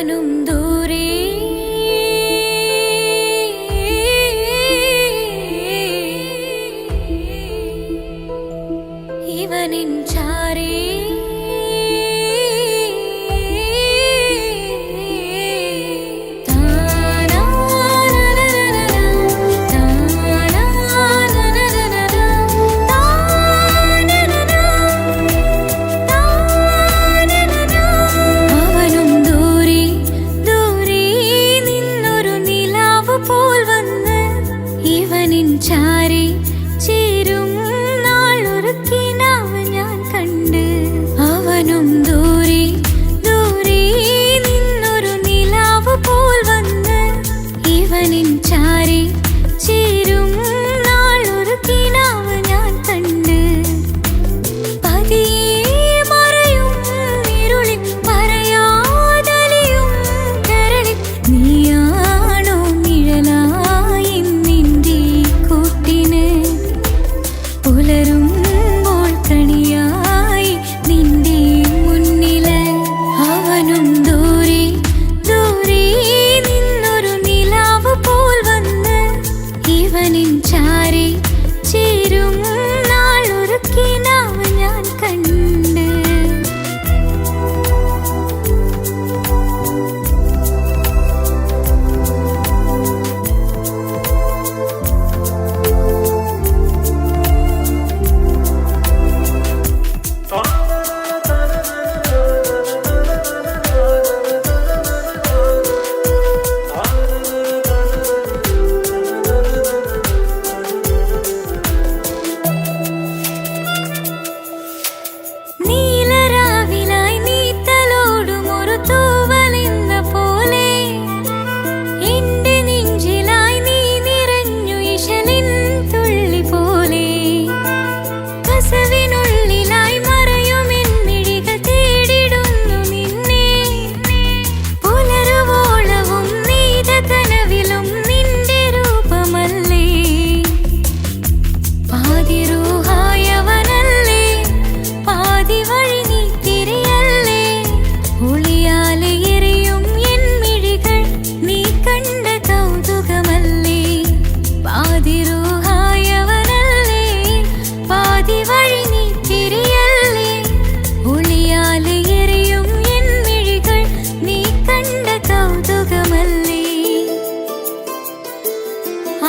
അവനും ദൂരെ ഇവനിൻ ചാരേ ചാരി ചേരും നാളൊരുക്കിനാവ് ഞാൻ കണ്ട് അവനും ദൂരെ ദൂരെ നിന്നൊരു നിലാവ് പോൽ വന്ന് ഇവനിൻ ചാരി ചേരും നാളൊരുക്കിനാവ് ഞാൻ കണ്ട് പതിയെ മറയും ഇരുളിൽ പറയാതലിയും കരളിൽ നീയാണോ നിഴലായി പുലരുമ്പോൾ കണിയായി നിന്റെ മുന്നില് അവനും ദൂരെ ദൂരെ നിന്നൊരു നിലാവ് പോൽ വന്ന് ഇവനിൻ ചാരി ചേരും നാളൊരുക്കിനാവ് ഞാൻ കണ്ട്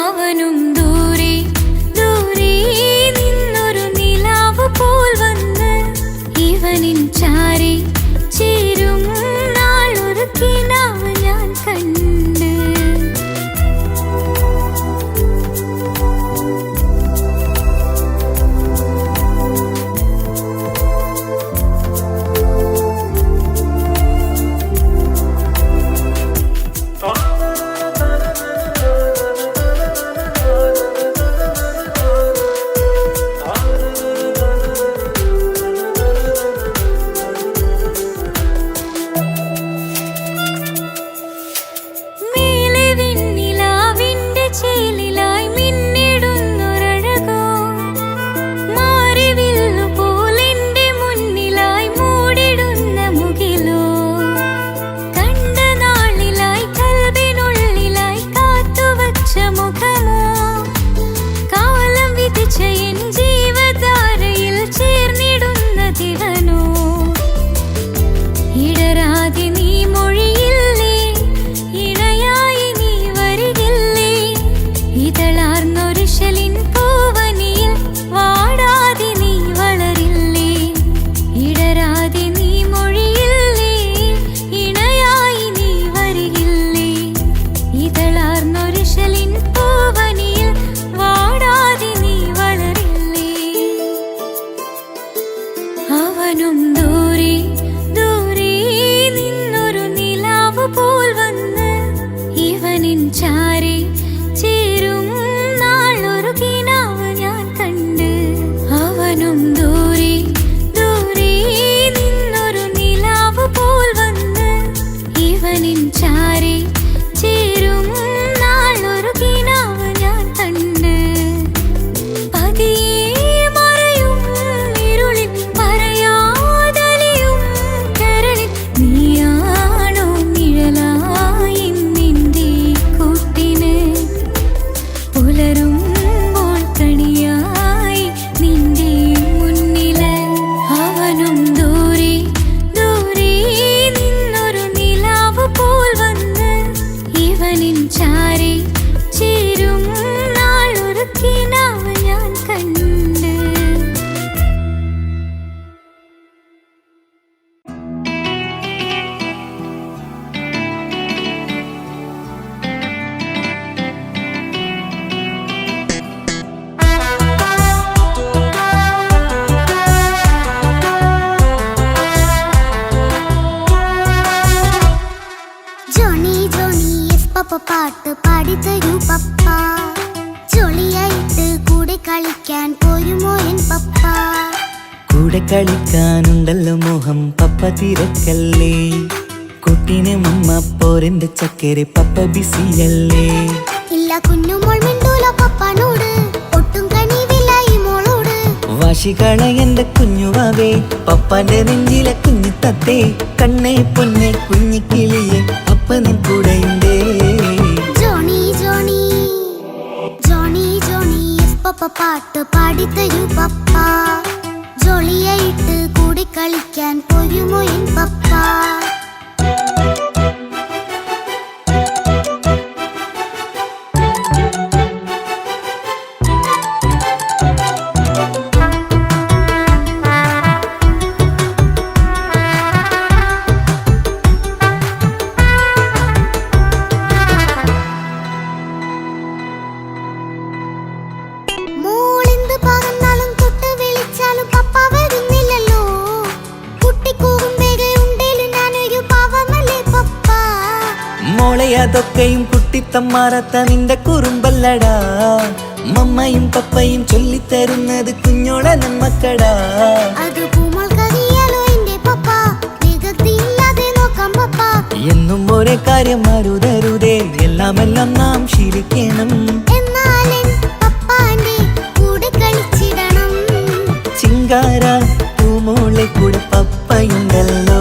അവനും ദൂരെ ദൂരെ നിന്നൊരു നിലാവ് പോൽ വന്ന് ഇവനിൻ ചാരി ചേരും നാളൊരുക്കിനാവ് ഞാൻ കണ്ട് അവനും ദൂരെ ദൂരെ നിന്നൊരു നിലാവ് പോൽ വന്ന് ഇവനിൻ ചാരി ചേരും നാളൊരുക്കിനാവ് ഞാൻ കണ്ട് അവനും ദൂരെ ദൂരെ നിന്നൊരു നിലാവ് പോൽ വന്ന് ഇവനിൻ ചാരി ചേരും നാളൊരുക്കിനാവ് ഞാൻ കണ്ട് പതിയെ മറയും ഇരുളിൽ പറയാതലിയും കൂടെ കളിക്കാനുണ്ടല്ലോ മോഹം പപ്പ തിരക്കല്ലേ. കുട്ടീനെ മമ്മ പോരെന്റെ ചക്കരെ പപ്പ ബിസിയല്ലേ. ഇല്ല കുഞ്ഞുമോൾ മിണ്ടൂല പപ്പനോട്, ഒട്ടും കനിവില്ല ഈ മോളോട്. വാശികള എന്റെ കുഞ്ഞുവാവേ, പപ്പാന്റെ നെഞ്ചിലെ കുഞ്ഞു തത്തേ. കണ്ണേ പൊന്നെ കുഞ്ഞിക്കിളിയെ അപ്പനും കൂടെയുണ്ടേ. ജോണി ജോണി ജോണി ജോണി പപ്പ പാട്ട് പാടിത്തരൂ പപ്പ. ജോളിയായിട്ട് കൂടി കളിക്കാൻ പോരുമോ എൻ പപ്പ. അതൊക്കെയും കുട്ടിത്തമ്മാറത്ത നിന്റെ കുറുമ്പല്ലടാ. മമ്മയും പപ്പയും ചൊല്ലിത്തരുന്നത് കുഞ്ഞോളെ നമ്മക്കടാ. എന്നും ഒരേ കാര്യം മാറുതരുതേ, എല്ലാം നാം ശീലിക്കണം. ചിങ്കാര പൂമോളെ കൂടെ പപ്പയുണ്ടല്ലോ.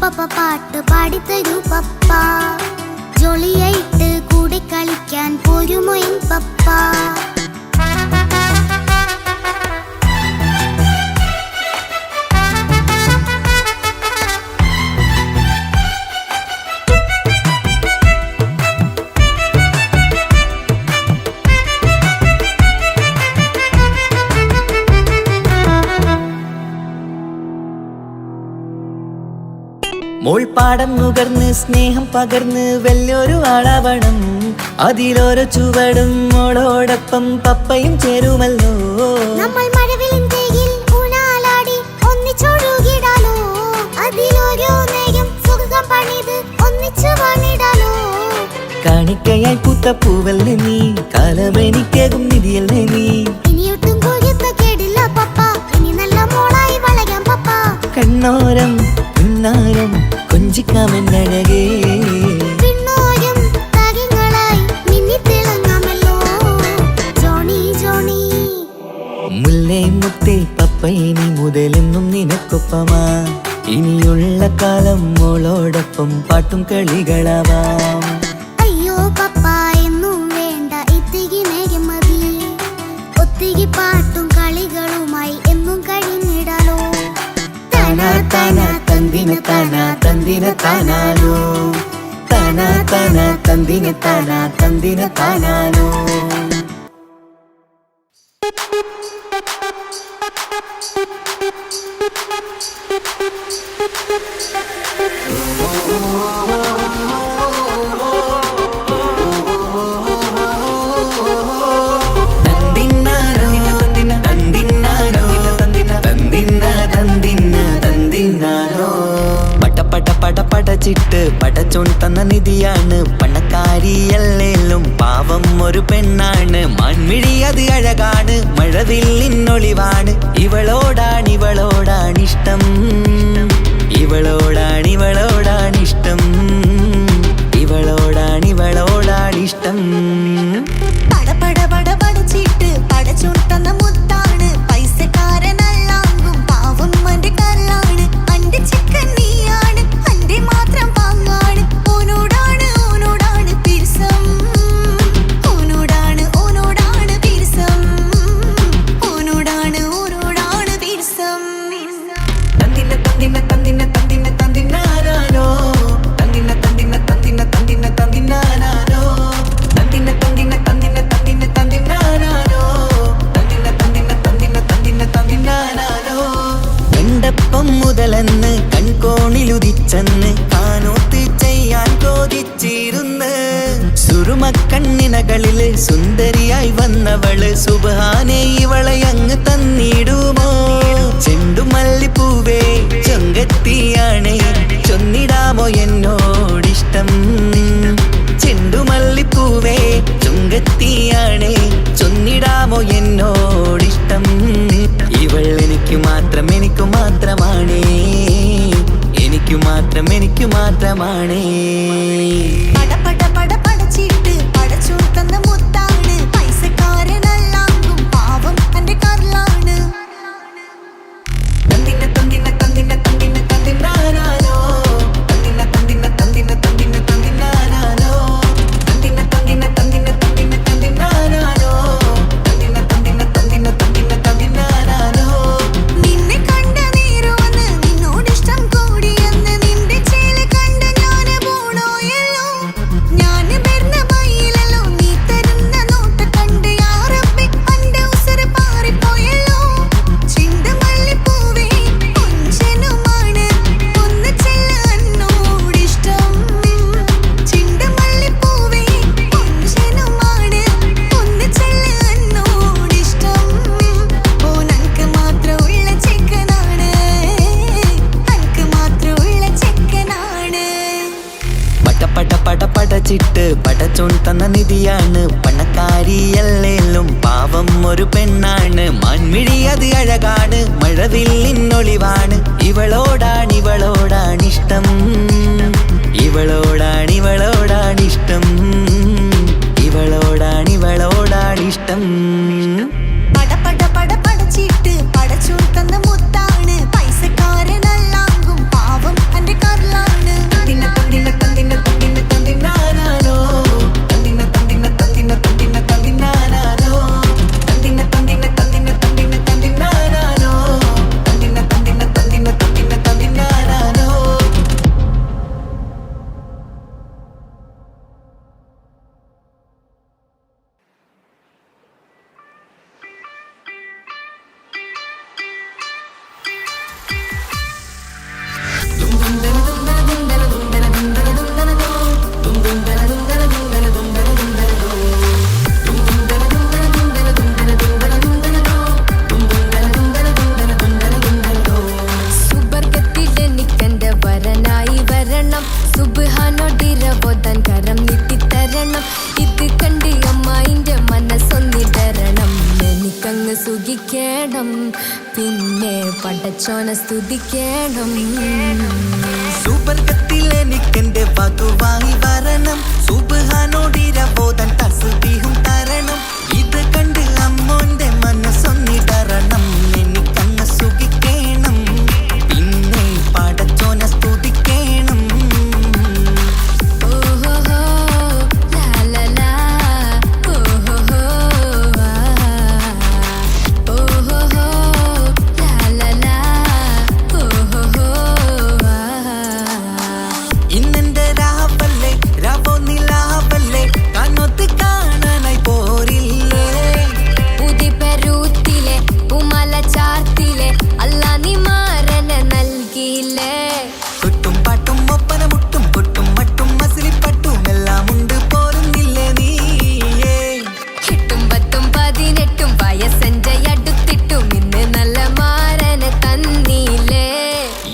പപ്പ പാട്ട് പാടിത്തരൂ പപ്പ. ജോളിയായിട്ട് കൂടെ കളിക്കാൻ പോരുമോ എൻ പപ്പ. മോൾ പാടം നുകർന്ന് സ്നേഹം പകർന്ന് വലിയൊരു ആളാവണം. അതിലോരോ ചുവടും മോളോടൊപ്പം പപ്പയും ചേരുമല്ലോ. നമ്മൾ മഴവിലും തേയിൽ ഊനാലാടി ഒന്നിച്ചൊഴുകിടാലോ. അതിലോരോ നേരം സുഖം പണിത് ഒന്നിച്ചു വാണിടാലോ. കാണിക്കയായി പൂത്ത പൂവല്ലേ നീ, കാലമെനിക്കേകും നിധിയല്ലേ നീ. ഇനിയൊട്ടും കൂടിയപ്പ കേടില്ല പപ്പ, ഇനി നല്ല മോളായി വളയാം പപ്പ. കണ്ണോരം പിന്നാരം കൊഞ്ചിക്കാമെന്നഴകേ. പിന്നോരം താരങ്ങളായി മിന്നിത്തിളങ്ങാമല്ലോ. ജോണി ജോണി മുല്ലേ മുത്തേ പപ്പ ഇനി മുതലെന്നും നിനക്കൊപ്പമാ. ഇനിയുള്ള കാലം മോളോടൊപ്പം പാട്ടും കളികളാവാം. അയ്യോ പപ്പ എന്നും വേണ്ട ഇത്തിരി നേരം മതി. ഒത്തിരി പാട്ടും കളികളുമായി എന്നും കഴിഞ്ഞിടാലോ. താനാ താനാ തന്ദിന താനാ തന്ദിന താനാനോ. താനാ താനാ തന്ദിന താനാ തന്ദിന താനാനോ. പടച്ചിട്ട് പടച്ചോൺ തന്ന നിധിയാണ്. പണക്കാരിയല്ലേലും പാവം ഒരു പെണ്ണാണ്. മൺമിഴി അത് അഴകാണ്, മഴവില്ലിന്നൊളിവാണ്. ഇവളോടാണിഷ്ടം, ഇവളോടാണിഷ്ടം, ഇവളോടാണിഷ്ടം. പടച്ചിട്ട് പടച്ചോൺ തന്ന മുത്താണ്. പൈസക്കാരനല്ലാങ്കും പാവം അന്റെ കല്ലാണ്. അന്റെ ചിക്കൻ നീയാണ്, അന്റെ മാത്രം പാങ്ങാണ്. ഓനോടാണ് പിരിസം, ഓനോടാണ് പിരിസം, ഓനോടാണ് പിരിസം. തന്ദിന തന്ദിന തന്ദിന തന്ദിന തന്ദിനാനോ. തന്ദിന തന്ദിന തന്ദിന തന്ദിന തന്ദിനാനോ. തന്ദിന തന്ദിന തന്ദിന തന്ദിന തന്ദിനാനോ. തന്ദിന തന്ദിന തന്ദിന തന്ദിന തന്ദിനാനോ. കണ്ടപ്പം മുതലെന്ന് കൺകോണിലുദിച്ചെന്ന് കാനോത്ത് ചെയ്യാൻ കോതിച്ചിരുന്ന്. സുറുമക്കണ്ണിനകളില് സുന്ദരിയായി വന്നവള് സുബ്ഹാനേ ഇവളെ അങ്ങ് തന്നിടുമോ. ചെണ്ടുമല്ലിപ്പൂവേ ചൊങ്കത്തിയാണ്, ചൊന്നിടാമോ എന്നോടിഷ്ടം. ചെണ്ടുമല്ലിപ്പൂവേ ചൊങ്കത്തിയാണ്, ചൊന്നിടാമോ ഒരു പെണ്ണാണ്, മാൻമിഴി അത് അഴകാണ്, മഴവില്ലിന്നൊളിവാണ്. ഇവളോടാണിഷ്ടം, ഇവളോടാണിഷ്ടം, ഇവളോടാണിഷ്ടം. പട പടച്ചിട്ട് പടച്ചൂർ തന്ന മുത്താണ്, പൈസക്കാരനല്ലാങ്കും പാവം അന്റെ കർലാണ്. തന്തിന തന്തിന തന്തിന തന്തിന തന്തിനാനാനോ, തന്തിന തന്തിന തന്തിന തന്തിന തന്തിനാനാനോ, തന്തിന തന്തിന തന്തിന തന്തിന തന്തിനാനാനോ, തന്തിന തന്തിന തന്തിന തന്തിന തന്തിനാനാനോ. സുബർഗത്തിലെനിക്കെന്റെ വരനായി വരണം, സുബ്ഹാനോടിരവോദാൻ കരം നീട്ടിത്തരണം. ഇത് കണ്ട് അമ്മായിന്റെ മനസ്സൊന്നിടരണം, എനിക്കങ്ങ് സുഖിക്കണം, പിന്നെ പടച്ചോനെ സ്തുതിക്കണം. സുബർഗത്തിൽ എനിക്കെന്റെ വധുവായി വരണം, സുബ്ഹാനോടിരവോദാൻ തസ്ബീഹും തരണം. ഇത് കണ്ട് അമ്മോന്റെ മനസ്സൊന്നിടരണം, എനിക്കങ്ങ് സുഖിക്കണം, പിന്നെ പടച്ചോനെ സ്തുതിക്കണം. ഓഹോഹോ ലാലലാ, ഓഹോഹോ ഓഹോഹോ ലാലലാ, ഓഹോഹോ. ഇന്നെന്റെ രാവല്ലേ, രാവോ നിലാവല്ലേ, കണ്ണൊത്ത് കാണാനായി പോരില്ലേ. ഉദിപരൂത്തിലെ ഉമല ചാർത്തിലെ അല്ലാ നീ മാരനെ നൽകിയില്ലേ. കൊട്ടും പാട്ടും ഒപ്പന മുട്ടും കൊട്ടും മട്ടും മസിലിപ്പട്ടും എല്ലാം ഉണ്ട് പോരുന്നില്ലേ നീയേ. 8 10 18 വയസ്സെന്റെ അടുത്തിട്ടും ഇന്ന് നല്ല മാരനെ തന്നീലേ.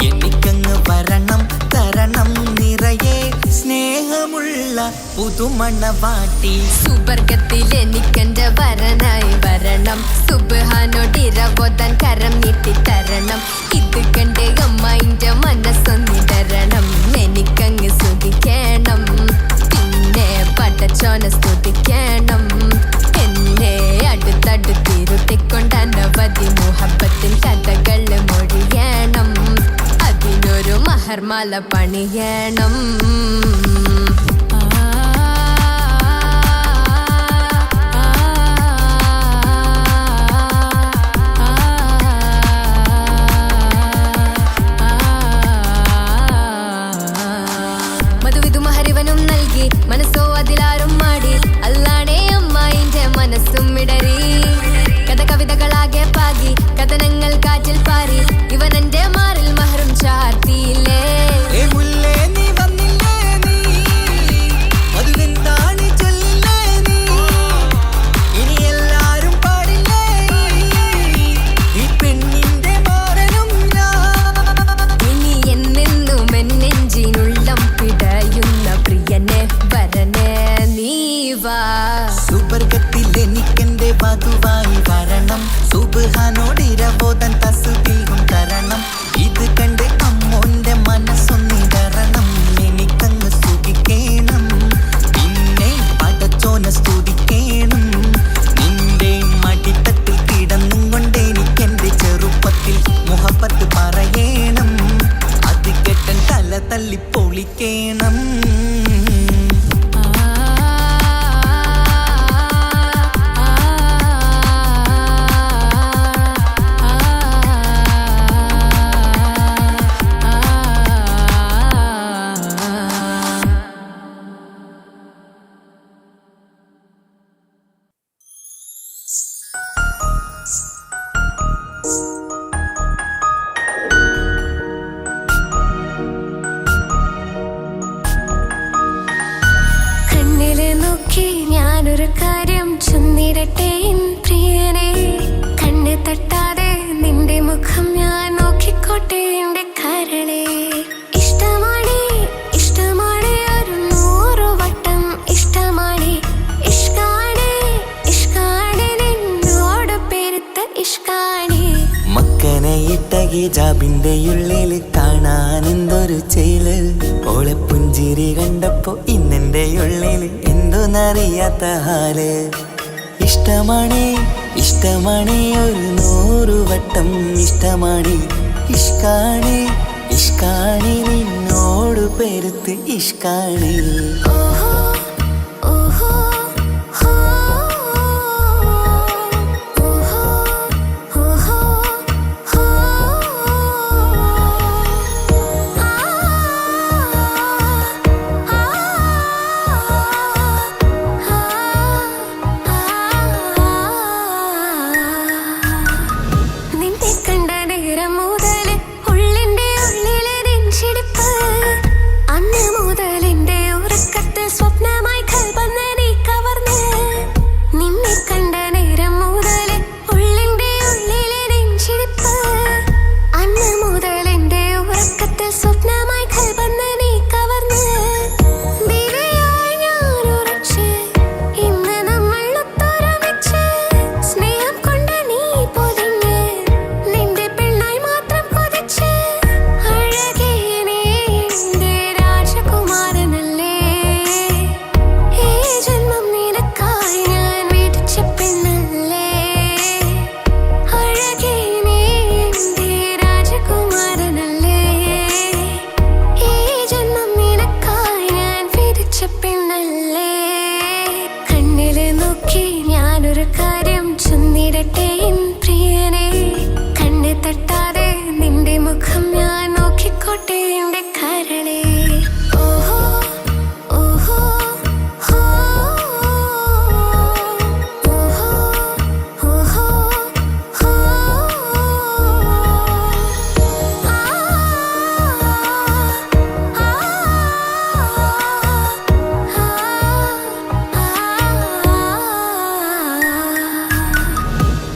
എനിക്കങ്ങ് വരണം തരണം നിറയെ സ്നേഹമുള്ള പുതുമണവാട്ടി. സുബർഗത്തിലെനിക്കെന്റെ വരനായി വരണം, സുബ്ഹാനോടിരവോദാൻ കരം നീട്ടിത്തരണം. ഇത് കണ്ട് അമ്മായിന്റെ മനസ്സൊന്നിടരണം, എനിക്കങ്ങ് സുഖിക്കണം, പിന്നെ പടച്ചോനെ സ്തുതിക്കണം. എന്നെ അടുത്തടുത്തിരുത്തിക്കൊണ്ട് അനവധി മുഹബത്തിൻ കഥകൾ മൊഴിയണം, അതിനൊരു മഹർമാല പണിയണം. മധുവിധു മഹരിവനും നൽകി, മനസ്സോ അതിലാരും മാടി, അല്ലാണേ അമ്മായിന്റെ മനസ്സും ഇടറി. കഥ കവിതകളാകെ പാകി, കഥനങ്ങൾ കാറ്റിൽ പാറി, ഇവനെന്റെ മാറിൽ മഹറും ചാർത്തിയില്ലേ. ഏ മുല്ലേ നീ വന്നില്ലേ നീ, മധുവെന്താണ് ചൊല്ലില്ലേ നീ, ഇനി എല്ലാരും പാടില്ലേ ഈ പെണ്ണിന്റെ മാറനും ഞാൻ. ഇനി എന്നെന്നും എന്നെഞ്ചിനുള്ളം പിടയുന്ന പ്രിയനെ വരനെ നീ വാ. സുബർഗത്തിൽ എനിക്കെന്റെ വധുവായി വരണം, സുബ്ഹാനോടിരവോദാൻ തസ്ബീഹും തരണം. ഇത് കണ്ട് അമ്മോന്റെ മനസ്സൊന്നിടരണം, എനിക്കങ്ങ് സുഖിക്കണം, പിന്നെ പടച്ചോനെ സ്തുതിക്കണം. നിന്റെ മടിത്തട്ടിൽ കിടന്നും കൊണ്ട് എനിക്കെന്റെ ചെറുപ്പത്തിൽ മുഹബത്ത് പറയണം, അത് കെട്ടൻ തല തല്ലി പൊളിക്കണം. ഞാനൊരു കാര്യം ചൊന്നിടട്ടെ പ്രിയനെ, കണ്ണ് തട്ടാതെ നിന്റെ മുഖം ഞാൻ നോക്കിക്കോട്ടെ എന്റെ കരളെ. ഇഷ്ടമാണ് ഇഷ്ടമാണ് ഒരു 100 വട്ടം ഇഷ്ടമാണ്, ഇഷ്കാണ് ഇഷ്കാണ് നിന്നോട് ഹിജാബിന്റെ ഉള്ളിൽ കാണാൻ എന്തൊരു ചേല്. ഓളെ പുഞ്ചിരി കണ്ടപ്പോ ഇന്നെന്റെ ഉള്ളിൽ എന്തോന്നറിയാത്ത ഹാല്. ഇഷ്ടമാണേ ഇഷ്ടമാണേ ഒരു 100 വട്ടം ഇഷ്ടമാണേ. ഇഷ്കാണേ ഇഷ്കാണേ നിന്നോട് പെരുത്ത് ഇഷ്കാണേ.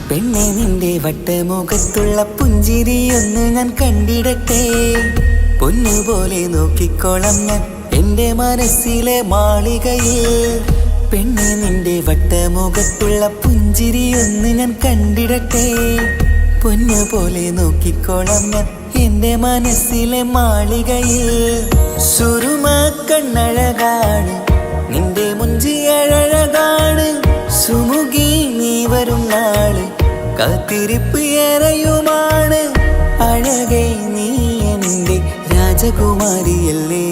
പെണ്ണെ നിന്റെ വട്ടമുഖത്തുള്ള പുഞ്ചിരിയൊന്ന് ഞാൻ കണ്ടിടട്ടെ. പൊന്നുപോലെ നോക്കിക്കോളാം ഞാൻ എൻ്റെ മനസ്സിലെ മാളികയിൽ. പെണ്ണെ നിന്റെ വട്ടമുഖത്തുള്ള പുഞ്ചിരിയൊന്ന് ഞാൻ കണ്ടിടട്ടെ. പൊന്നുപോലെ നോക്കിക്കോളാം ഞാൻ എൻ്റെ മനസ്സിലെ മാളികയിൽ. സുറുമ കണ്ണഴകാണ് നിന്റെ മുഞ്ചി അഴകാണ്. സുമുഖി നീ വരും നാള് കാത്തിരിപ്പ് ഏറെയുമാണ്. അഴകേ നീ എൻ്റെ രാജകുമാരിയല്ലേ.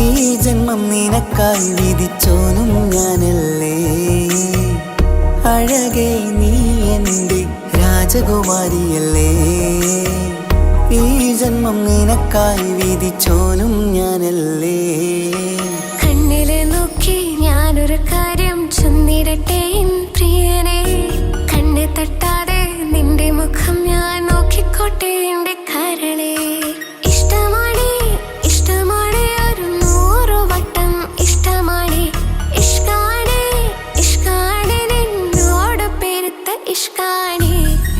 ഈ ജന്മം നിനക്കായി വിധിച്ചോനും ഞാനല്ലേ. അഴകേ നീ എൻ്റെ രാജകുമാരിയല്ലേ. ഈ ജന്മം നിനക്കായി വിധിച്ചോനും ഞാനല്ലേ. കണ്ണില് നോക്കി ഞാനൊരു കാര്യം ചൊന്നിടട്ടെ പ്രിയനെ. കണ്ണ് തട്ടാതെ നിന്റെ മുഖം ഞാൻ നോക്കിക്കോട്ടെ എന്റെ കരളെ. ഇഷ്ടമാണ് ഇഷ്ടമാണ് ഒരു 100 വട്ടം ഇഷ്ടമാണ്. ഇഷ്കാണ് ഇഷ്കാണ് നിന്നോട് പെരുത്ത ഇഷ്കാണ്.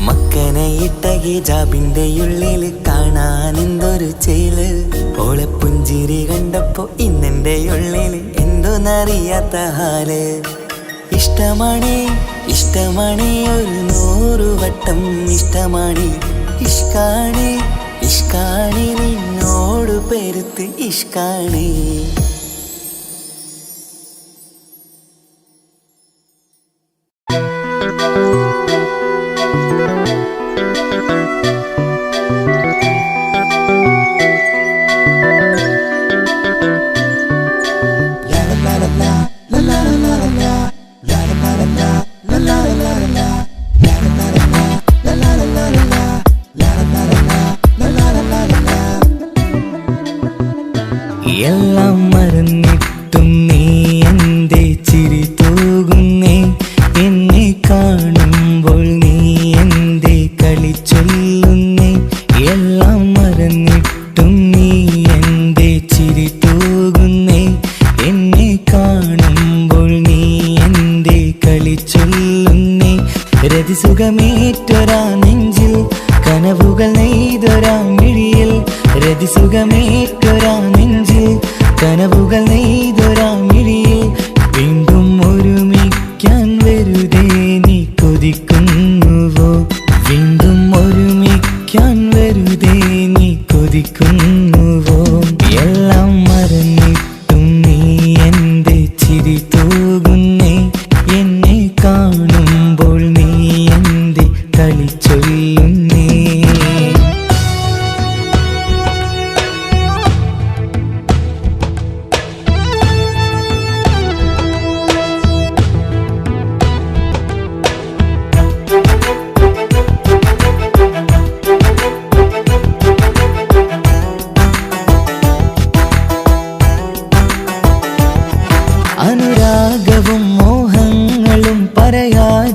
മക്കനയിട്ട ഹിജാബിന്റെ ഉള്ളിൽ കാണാൻ എന്തൊരു ചേല്. ഓളെ പുഞ്ചിരി കണ്ടപ്പോ ഇന്നെന്റെ ഉള്ളിൽ എന്തോന്നറിയാത്ത ഹാല്. ഇഷ്ടമാണേ ഇഷ്ടമാണേ ഒരു 100 വട്ടം ഇഷ്ടമാണേ. ഇഷ്കാണേ ഇഷ്കാണേ നിന്നോട് പെരുത്ത് ഇഷ്കാണേ. എല്ലാം മറന്നിട്ടും നീ എന്റെ ചിരി തൂകുന്നേ. എന്നെ കാണുമ്പോൾ നീ എന്റെ കളി ചൊല്ലുന്നേ. എല്ലാം മറന്നിട്ടും നീ എന്റെ ചിരി തൂകുന്നേ. എന്നെ കാണുമ്പോൾ നീ എന്റെ കളി ചൊല്ലുന്നേ. രതിസുഖമേറ്റൊരാ നെഞ്ചിൽ കനവുകൾ നെയ്തൊരാ മിഴിയിൽ. രതിസുഖമേറ്റൊരാ നെഞ്ചിൽ കനവുകൾ നെയ്തൊരാ മിഴിയിൽ. വീണ്ടും ഒരുമിക്കാൻ വെറുതെ നീ കൊതിക്കുന്നുവോ. വീണ്ടും ഒരുമിക്കാൻ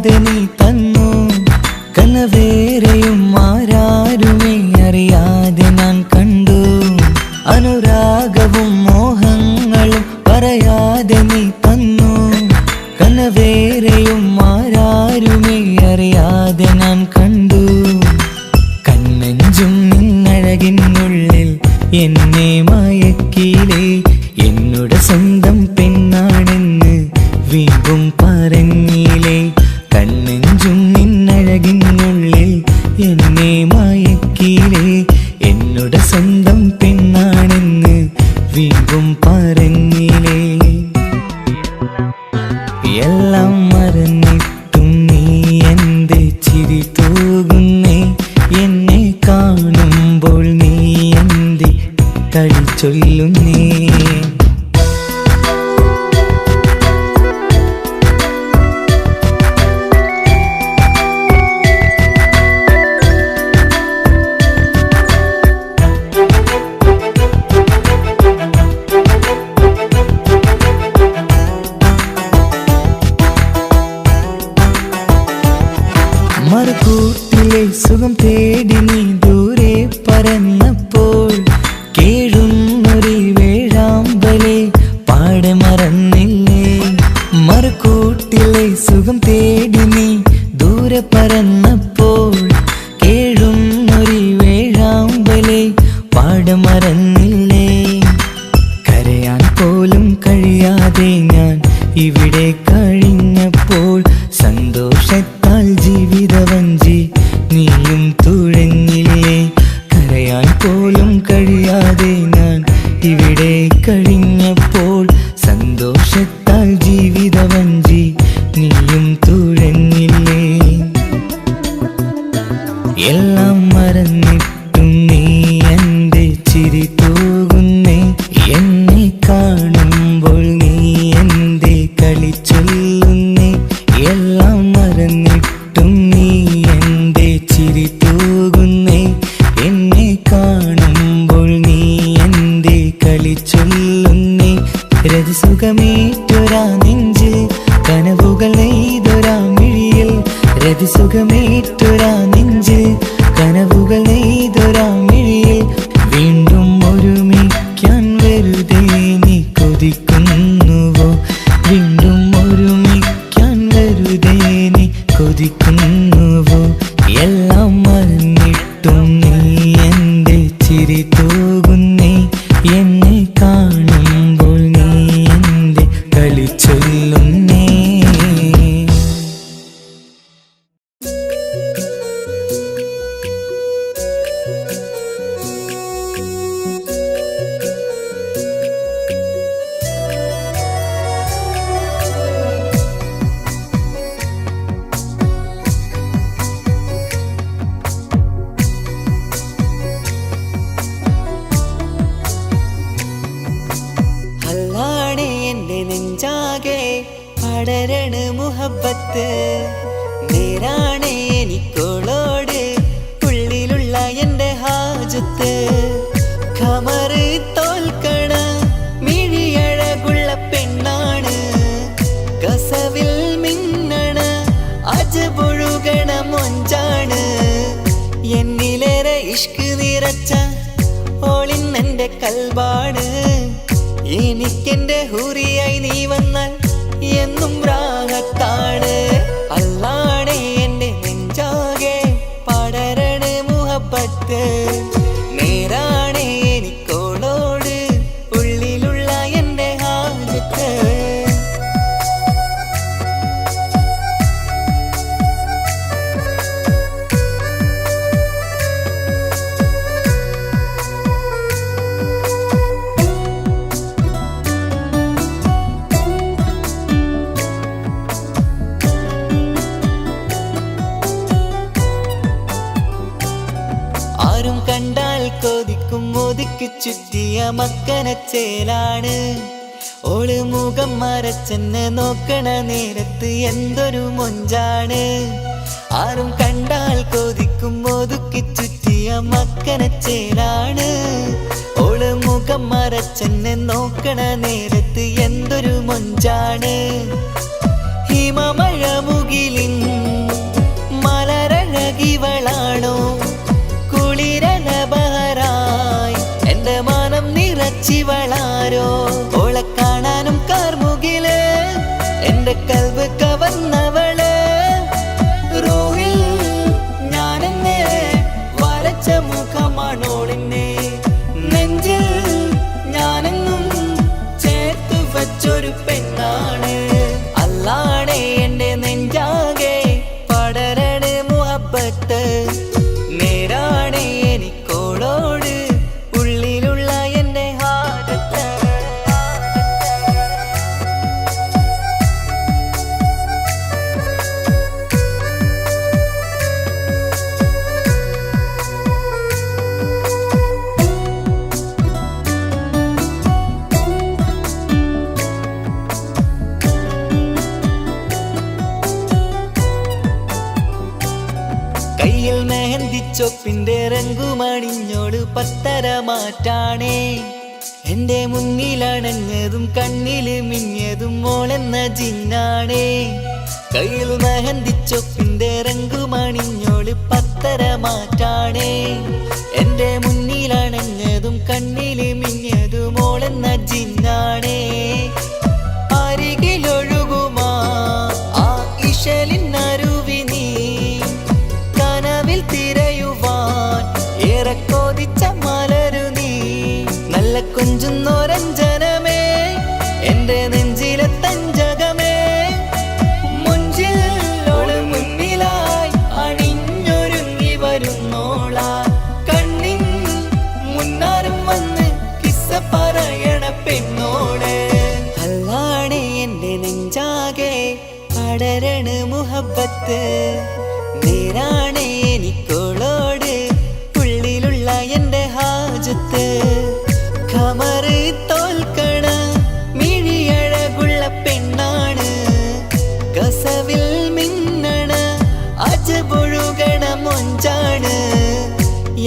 പറയാതെ നീ തന്നു കനവേറെയും ആരാരുമേ അറിയാതെ ഞാൻ കണ്ടു അനുരാഗവും മോഹങ്ങളും പറയാതെ നീ തന്നു കനവേറെയും ആരാരുമേ അറിയാതെ ഞാൻ കണ്ടു കണ്ണെഞ്ചും നിന്നഴകിനുള്ളിൽ എന്നെ മയക്കിയിലേ എന്നോട് സ്വന്തം പെണ്ണാണെന്ന് വീണ്ടും പറഞ്ഞില്ലേ കണ്ണെഞ്ചും നിന്നഴകിനുള്ളിൽ എന്നെ മയക്കിയിലേ എന്നോട് സ്വന്തം പെണ്ണാണെന്ന് വീണ്ടും പറഞ്ഞില്ലേ എല്ലാം മറന്നിട്ടും നീ എന്റെ ചിരി തൂകുന്നേ എന്നെ കാണുമ്പോൾ നീ എന്റെ കളി ചൊല്ലുന്നേ മറുകൂട്ടിലെ സുഖം തേടി നീ ദൂരെ പറന്നപ്പോൾ കേഴുന്നൊരു വേഴാമ്പലെ പാടെ മറന്നില്ലേ മറുകൂട്ടിലെ സുഖം തേടി നീ ദൂരെ പറന്നപ്പോൾ കേഴുന്നൊരു വേഴാമ്പലെ പാടെ മറന്നില്ലേ കരയാൻ പോലും കഴിയാതെ ഞാൻ ഇവിടെ കഴിഞ്ഞപ്പോൾ സന്തോഷത്താൽ ജീവിതവഞ്ചി നീയും തുഴഞ്ഞില്ലേ കരയാൻ പോലും കഴിയാതെ ഞാൻ ഇവിടെ കഴിഞ്ഞപ്പോൾ സന്തോഷത്താൽ ജീവിതവഞ്ചി നീയും തുഴഞ്ഞില്ലേ എല്ലാം മറന്നിട്ടും നീ എന്റെ ചിരി തൂകുന്നേ എന്നെ കാണുമ്പോൾ നീ എന്റെ കളി ചൊല്ലുന്നേ എല്ലാം മറന്നിട്ടും നീ എന്റെ ചിരി തൂകുന്നേ എന്നെ കാണുമ്പോൾ നീ എന്റെ കളി ചൊല്ലുന്നേ രതിസുഖമേറ്റൊരാ നെഞ്ചിൽ കനവുകൾ നെയ്തൊരാ മിഴിയിൽ രതിസുഖമേറ്റൊരാ നെഞ്ചിൽ കനവുകൾ നെയ്തൊരാ മിഴിയിൽ വീണ്ടും ഒരുമിക്കാൻ വെറുതെ നീ കൊതിക്കുന്നുവോ വീണ്ടും ഒരുമിക്കാൻ വെറുതെ നീ കൊതിക്കുന്നുവോ എല്ലാം മറന്നിട്ടും നീ എന്റെ ചിരി തൂകുന്നേ എന്നെ കാണുമ്പോൾ നീ എന്റെ കളി ചൊല്ലുന്നേ അല്ലാണേ എന്റെ നെഞ്ചാകെ പടരണ മുഹബത്ത് നേരാണേ എനിക്കോളോട് ഉള്ളിലുള്ള എന്റെ ഹാജത്ത് ഖമറ് തോൽക്കണ മിഴിയഴകുള്ള പെണ്ണാണ് കസവിൽ മിന്നണ അജപൊഴുകണ മൊഞ്ചാണ് എന്നിലേറെ ഇഷ്ക് നിറച്ച ഓളിന്നെന്റെ കൽബാണ് എനിക്കെന്റെ ഹൂറിയായി നീ വന്നാൽ എന്നും രാഗത്താണ് അല്ലാണേ എന്റെ നെഞ്ചാകെ പടരണ മുഹബത്ത് നേരാണേ എനിക്കോളോട് ഉള്ളിലുള്ള എന്റെ ഹാജത്ത് ആരും കണ്ടാൽ കൊതിക്കും ഒതുക്കി ചുറ്റിയ മക്കനച്ചേലാണ് ഓള് മുഖം മറച്ചെന്നെ നോക്കണ നേരത്ത് എന്തൊരു മൊഞ്ചാണ് ആരും കണ്ടാൽ കൊതിക്കും ഒതുക്കി ചുറ്റിയ മക്കനച്ചേലാണ് ഓള് മുഖം മറച്ചെന്നെ നോക്കണ നേരത്ത് എന്തൊരു മൊഞ്ചാണ് ഹിമമഴ മുകിലിൻ മലരഴകിവളാണോ കുളിരല ബഹറായി എന്റെ മാനം നിറച്ചിവളാരോ ഓളെ കാണാനും കാർമുകില് എന്റെ കൽവ് കവർന്നവള് റോഹിൽ ഞാനെന്നെ വരച്ച മുഖമാണോളിന്നെ നെഞ്ചിൽ ഞാനെന്നും ചേർത്തു വച്ചൊരു പെണ്ണാണ് അല്ലാണേ എന്റെ നെഞ്ചാകെ പടരണ മുഹബത്ത് നേരാണേ എനിക്കോളോട് ഉള്ളിലുള്ള എന്റെ ഹാജത്ത് കയ്യിൽ മെഹന്തിച്ചൊപ്പിന്റെ രംഗുമണിഞ്ഞോട് പത്തര മാറ്റാണേ എന്റെ മുന്നിലണഞ്ഞതും കണ്ണില് മിഞ്ഞതും മോളെന്ന ജിന്നാണേ കയ്യിൽ മെഹന്തിച്ചൊപ്പിന്റെ രംഗുമണിഞ്ഞോട് പത്തര മാറ്റാണേ എന്റെ മുന്നിലണഞ്ഞതും കണ്ണില് മിഞ്ഞതും മോളെന്ന ജിന്നാണേ അരികിലൊഴുകുമാ ആ ഇശലിനരുവി നീ കനവിൽ തിരയുവാൻ ഏറെ കൊതിച്ച മലരു നീ നല്ല കുഞ്ചുന്നോരഞ്ജനമേ എന്റെ നെഞ്ചിലെ തഞ്ചകമേ മുഞ്ചിൽ ഓള് മുന്നിലായി അണിഞ്ഞൊരുങ്ങി വരുന്നോള കണ്ണിൻ മുന്നാരും വന്ന് കിസ്സ പറയണ പെണ്ണോട് അല്ലാണേ എന്റെ നെഞ്ചാകെ പടരണ മുഹബത്ത് നേരാണേ എനിക്കോളോട് ഉള്ളിലുള്ള എന്റെ ഹാജത്ത് ഖമറ് തോൽക്കണ മിഴിയഴകുള്ള പെണ്ണാണ് കസവിൽ മിന്നണ അജബൊഴുകണ മൊഞ്ചാണ്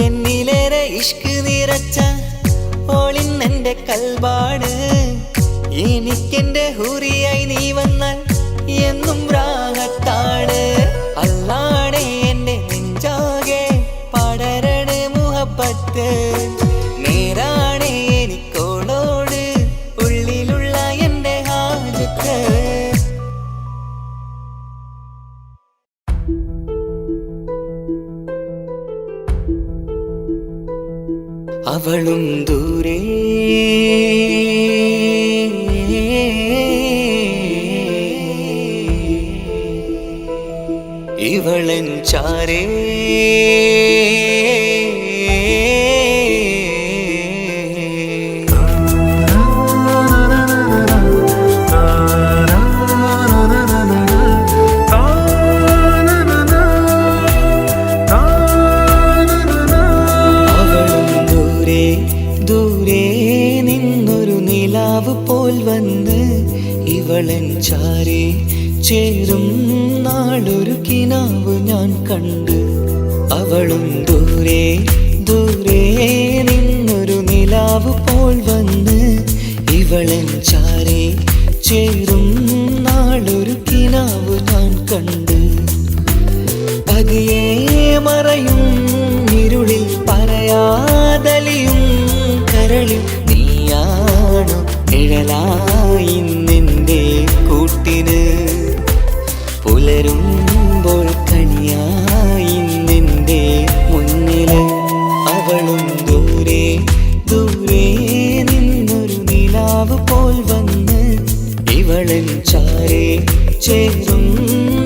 എന്നിലേറെ ഇഷ്ക് നിറച്ച ഓളിന്നെന്റെ കൽബാണ് എനിക്കെന്റെ ഹൂറിയായി നീ വന്നാൽ എന്നും രാഗത്താണ് അല്ലാണേ എന്റെ നെഞ്ചാകെ പടരണ മുഹബത്ത് നേരാണേ എനിക്കോളോട് ഉള്ളിലുള്ള എന്റെ ഹാജത്ത് അവളും ദൂരെ ഇവളൻ ചാരേ അവളും ദൂരെ ദൂരെ നിന്നൊരു നിലാവ് പോൽ വന്ന് ഇവളൻ ചാരേ ചേരും നാളൊരു കിനാവ് ഞാൻ കണ്ട് അവളും ദൂരെ ദൂരെ നിന്നൊരു നിലാവ് പോൽ വന്ന് ഇവളൻ ചാരേ ചേരും നാളൊരു കിനാവ് ഞാൻ കണ്ട് പതിയെ മറയും ഇരുളിൽ പറയാതലിയും കരളിൽ നീയാണോ നിഴലായി നിന്റെ കൂട്ടിന് പുലരുമ്പോൾ കണിയായി നിന്റെ മുന്നില് അവളും ദൂരെ ദൂരെ നിന്നൊരു നിലാവ് പോൽ വന്ന് ഇവളൻ ചാരേ ചേരും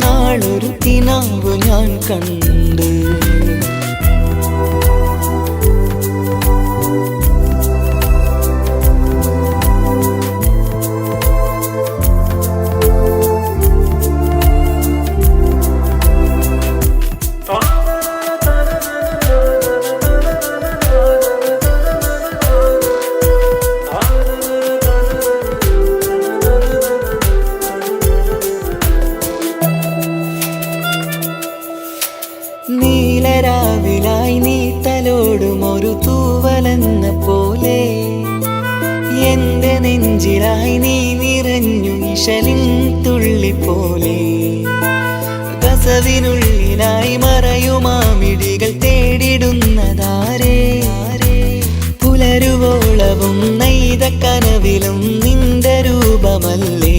നാളൊരു കിനാവ് ഞാൻ കണ്ട് നീലരാവിലായി നീ തലോടും ഒരു തൂവലെന്ന പോലെ എന്റെ നെഞ്ചിലായി നീ നിറഞ്ഞു ഇശലിൻ തുള്ളി പോലെ കസവിനുള്ളിലായി മറയുമാമിടികൾ തേടിടുന്നതാരേ പുലരുവോളവും നെയ്ത കനവിലും നിന്റെ രൂപമല്ലേ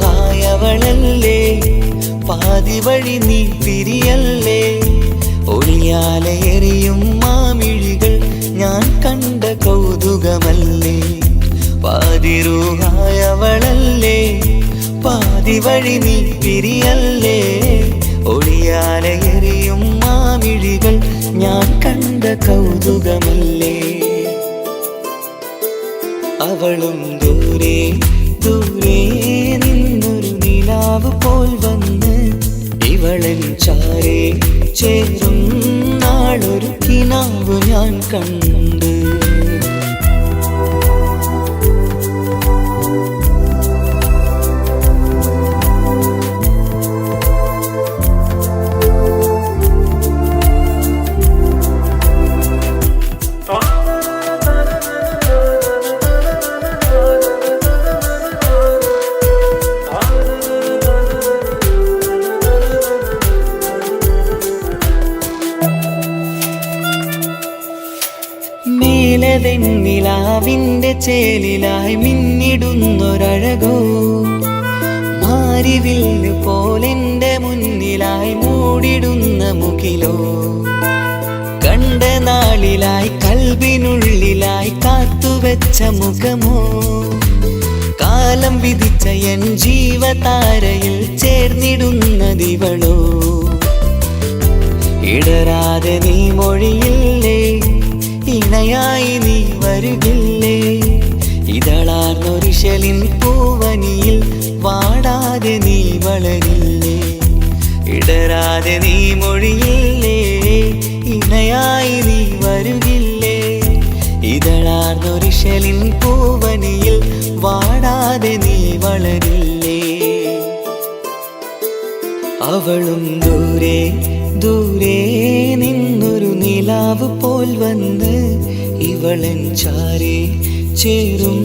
പാതിരോഹായവളല്ലേ പാതി വഴി നീ പിരിയല്ലേ ഒളിയാലെ എറിയും മാമിഴികൾ ഞാൻ കണ്ട കൗതുകമല്ലേ പാതിരൂഹായവളല്ലേ പാതി വഴി നീ പിരിയല്ലേ ഒളിയാലെ എറിയും മാമിഴികൾ ഞാൻ കണ്ട കൗതുകമല്ലേ അവളും ദൂരെ ദൂരെ നിന്നൊരു നിലാവ് പോൽ വന്ന് ഇവളൻ ചാരേ ചേരും നാളൊരു കിനാവ് ഞാൻ കണ്ട് വെണ്ണിലാവിന്റെ ചേലിലായി മിന്നിടുന്നൊരഴകോ മാരിവില്ല് പോലെന്റെ മുന്നിലായി മൂടിടുന്ന മുകിലോ കണ്ട നാളിലായി കൽബിനുള്ളിലായി കാത്തുവെച്ച മുഖമോ കാലം വിധിച്ച എൻ ജീവതാരയിൽ ചേർന്നിടുന്നതിവളോ ഇടരാതെ നീ മൊഴിയില്ലേ ഇണയായി നീ വരുകില്ലേ ഇതളാർന്നൊരിശലിൻ പൂവനിയിൽ വാടാതെ നീ വളരില്ലേ ഇടരാതെ നീ മൊഴിയില്ലേ ഇണയായി നീ വരുകില്ലേ ഇതളാർന്നൊരിശലിൻ പൂവനിയിൽ വാടാതെ നീ വളരില്ലേ അവളും ദൂരെ ദൂരെ നിന്നൊരു നിലാവ് പോൽ വന്ന് ഇവളൻ ചാരേ ചേരും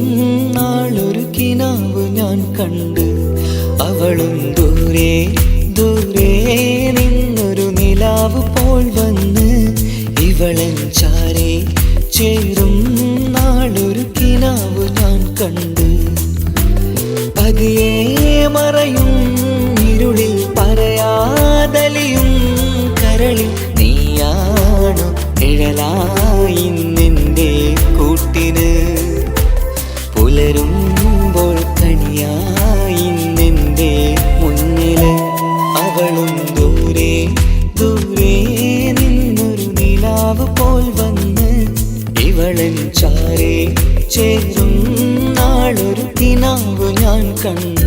നാളൊരു കിനാവ് ഞാൻ കണ്ട് അവളും ദൂരെ ദൂരെ നിന്നൊരു നിലാവ് പോൽ വന്ന് ഇവളൻ ചാരേ ചേരും നാളൊരു കിനാവ് ഞാൻ കണ്ട് പതിയെ മറയും ഇരുളിൽ പറയാതലിയും കരളിൽ നീയാണു നിഴലായി നിന്റെ കൂട്ടിന് പുലരുമ്പോൾ കണിയായി നിന്റെ മുന്നില് അവളും ദൂരെ ദൂരെ നിന്നൊരു നിലാവ് പോൽ വന്ന് ഇവളൻ ചാരേ ചേരും നാളൊരു കിനാവ് ഞാൻ കണ്ട്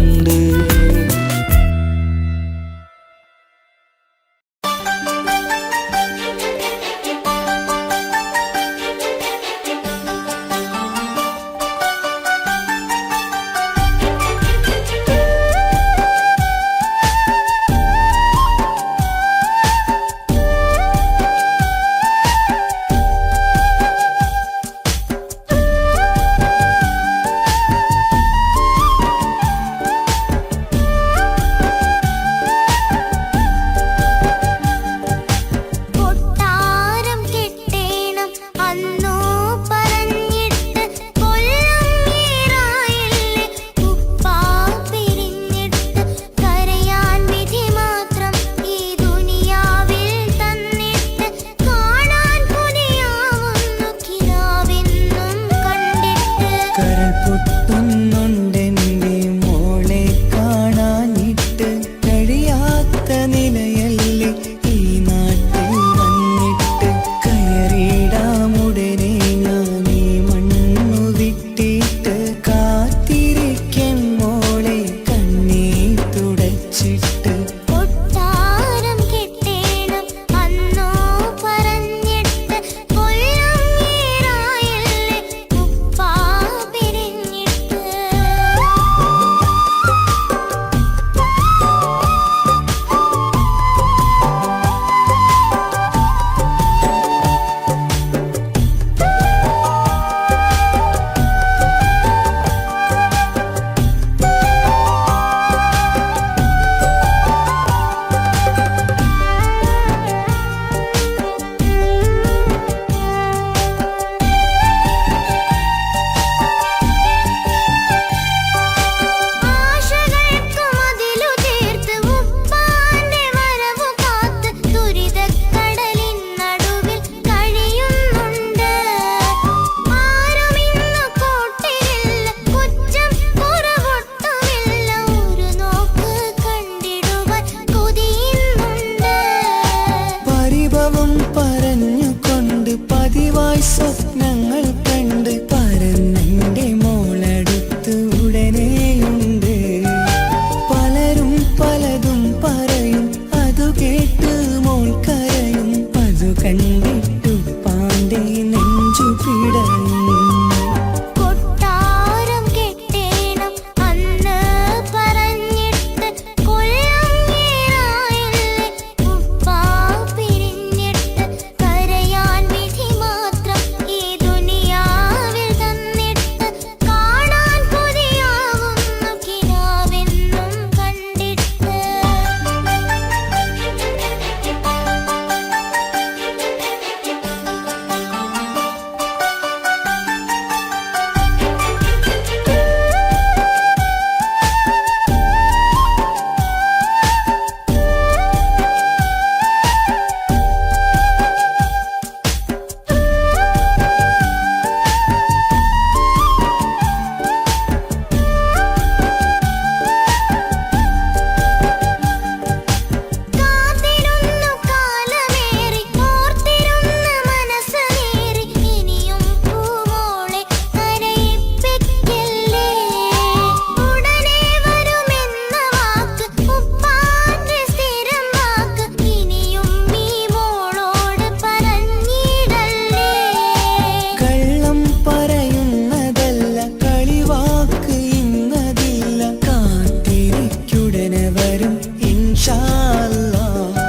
വരും ഇൻഷാ അല്ലാഹ്.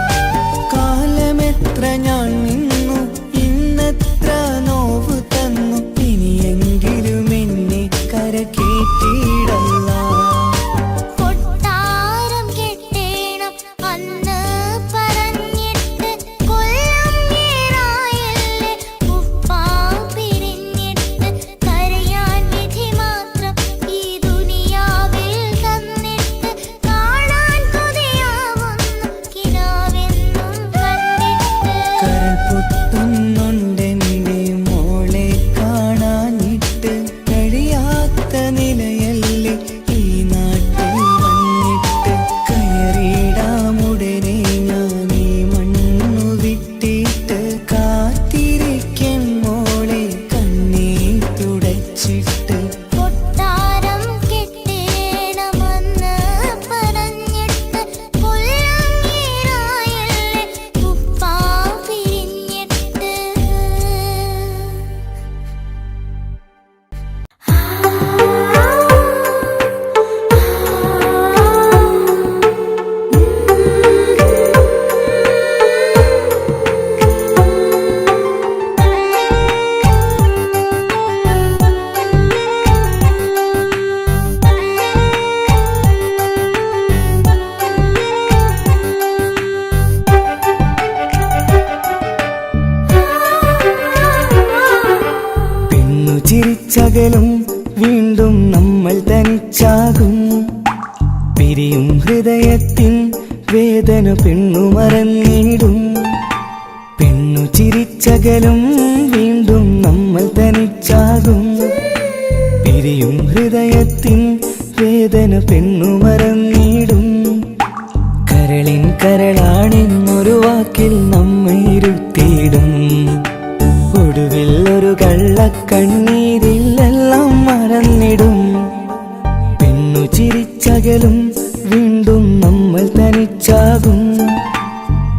കാലമെത്ര ഞാൻ നിന്നു, ഇന്നെത്ര നോവ് തന്നു, ഇനിയെങ്കിലും എന്നെ കരകേറ്റിടല്ല. കൊട്ടാരം കെട്ടേണം അന്ന് പറഞ്ഞിട്ട് കൊല്ലം ഏറായല്ലേ ഉപ്പാ പിരിഞ്ഞിട്ട്. കരയാൻ വിധി മാത്രം ഈ ദുനിയാവിൽ തന്നിട്ട് കാണാൻ കൊതിയാവുന്നു കിനാവെന്നും കണ്ടിട്ട്. കരൾ പൊട്ടുന്നുണ്ടെന്റെ മോളെ കാണാനിട്ട്, കഴിയാത്ത നിലയല്ലേ ഈ നാട്ടിൽ വന്നിട്ട്. കയറിയിടാമുടനെ ഞാൻ ഈ മണ്ണു വിട്ടിട്ട്, കാത്തിരിക്കും മോളെ കണ്ണീർ തുടച്ചിട്ട്. കൊട്ടാരം കെട്ടേണമെന്ന് പറഞ്ഞിട്ട് കൊല്ലം ഏറായല്ലേ ഉപ്പാ പിരിഞ്ഞിട്ട്. പെണ്ണു ചിരിച്ചകലും വീണ്ടും നമ്മൾ തനിച്ചാകും. പിരിയും ഹൃദയത്തിൻ വേദന പെണ്ണു മറന്നിടും. പെണ്ണു ചിരിച്ചകലും വീണ്ടും നമ്മൾ തനിച്ചാകും. പിരിയും ഹൃദയത്തിൻ വേദന പെണ്ണു മറന്നിടും. കരളിൻ കരളാണെന്നൊരു വാക്കിൽ നമ്മെ ഇരുത്തിയിടും. ഒടുവിൽ ഒരു കള്ളക്കണ്ണീരിലെല്ലാം മറന്നിടും. പെണ്ണു ചിരിച്ചകലും വീണ്ടും നമ്മൾ തനിച്ചാകും.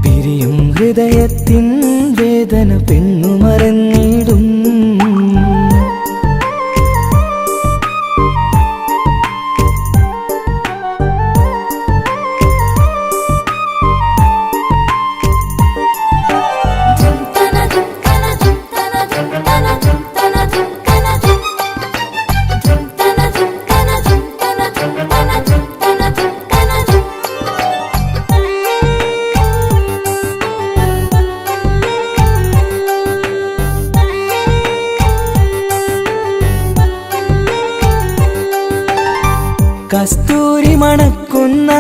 പിരിയും ഹൃദയത്തിൻ വേദന പെണ്ണു മറന്നിടും. കസ്തൂരി മണക്കുന്ന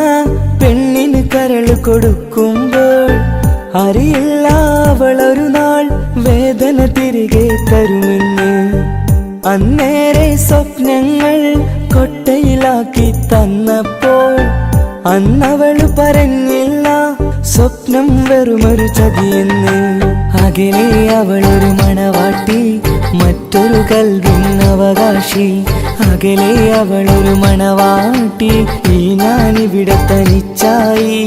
പെണ്ണിന് കരൾ കൊടുക്കുമ്പോൾ അറിയില്ല അവളൊരു നാൾ വേദന തിരികെ തരുമെന്ന്. അന്നേരെ സ്വപ്നങ്ങൾ കൊട്ടയിലാക്കി തന്നപ്പോൾ അന്നവള് പറഞ്ഞില്ല സ്വപ്നം വെറുമൊരു ചതിയെന്ന്. അകലെ അവളൊരു മണവാട്ടി, മറ്റൊരു കൽവിൻ അവകാശി. അകലെ അവളൊരു മണവാട്ടി, ഈ ഞാനിവിടെ തനിച്ചായി.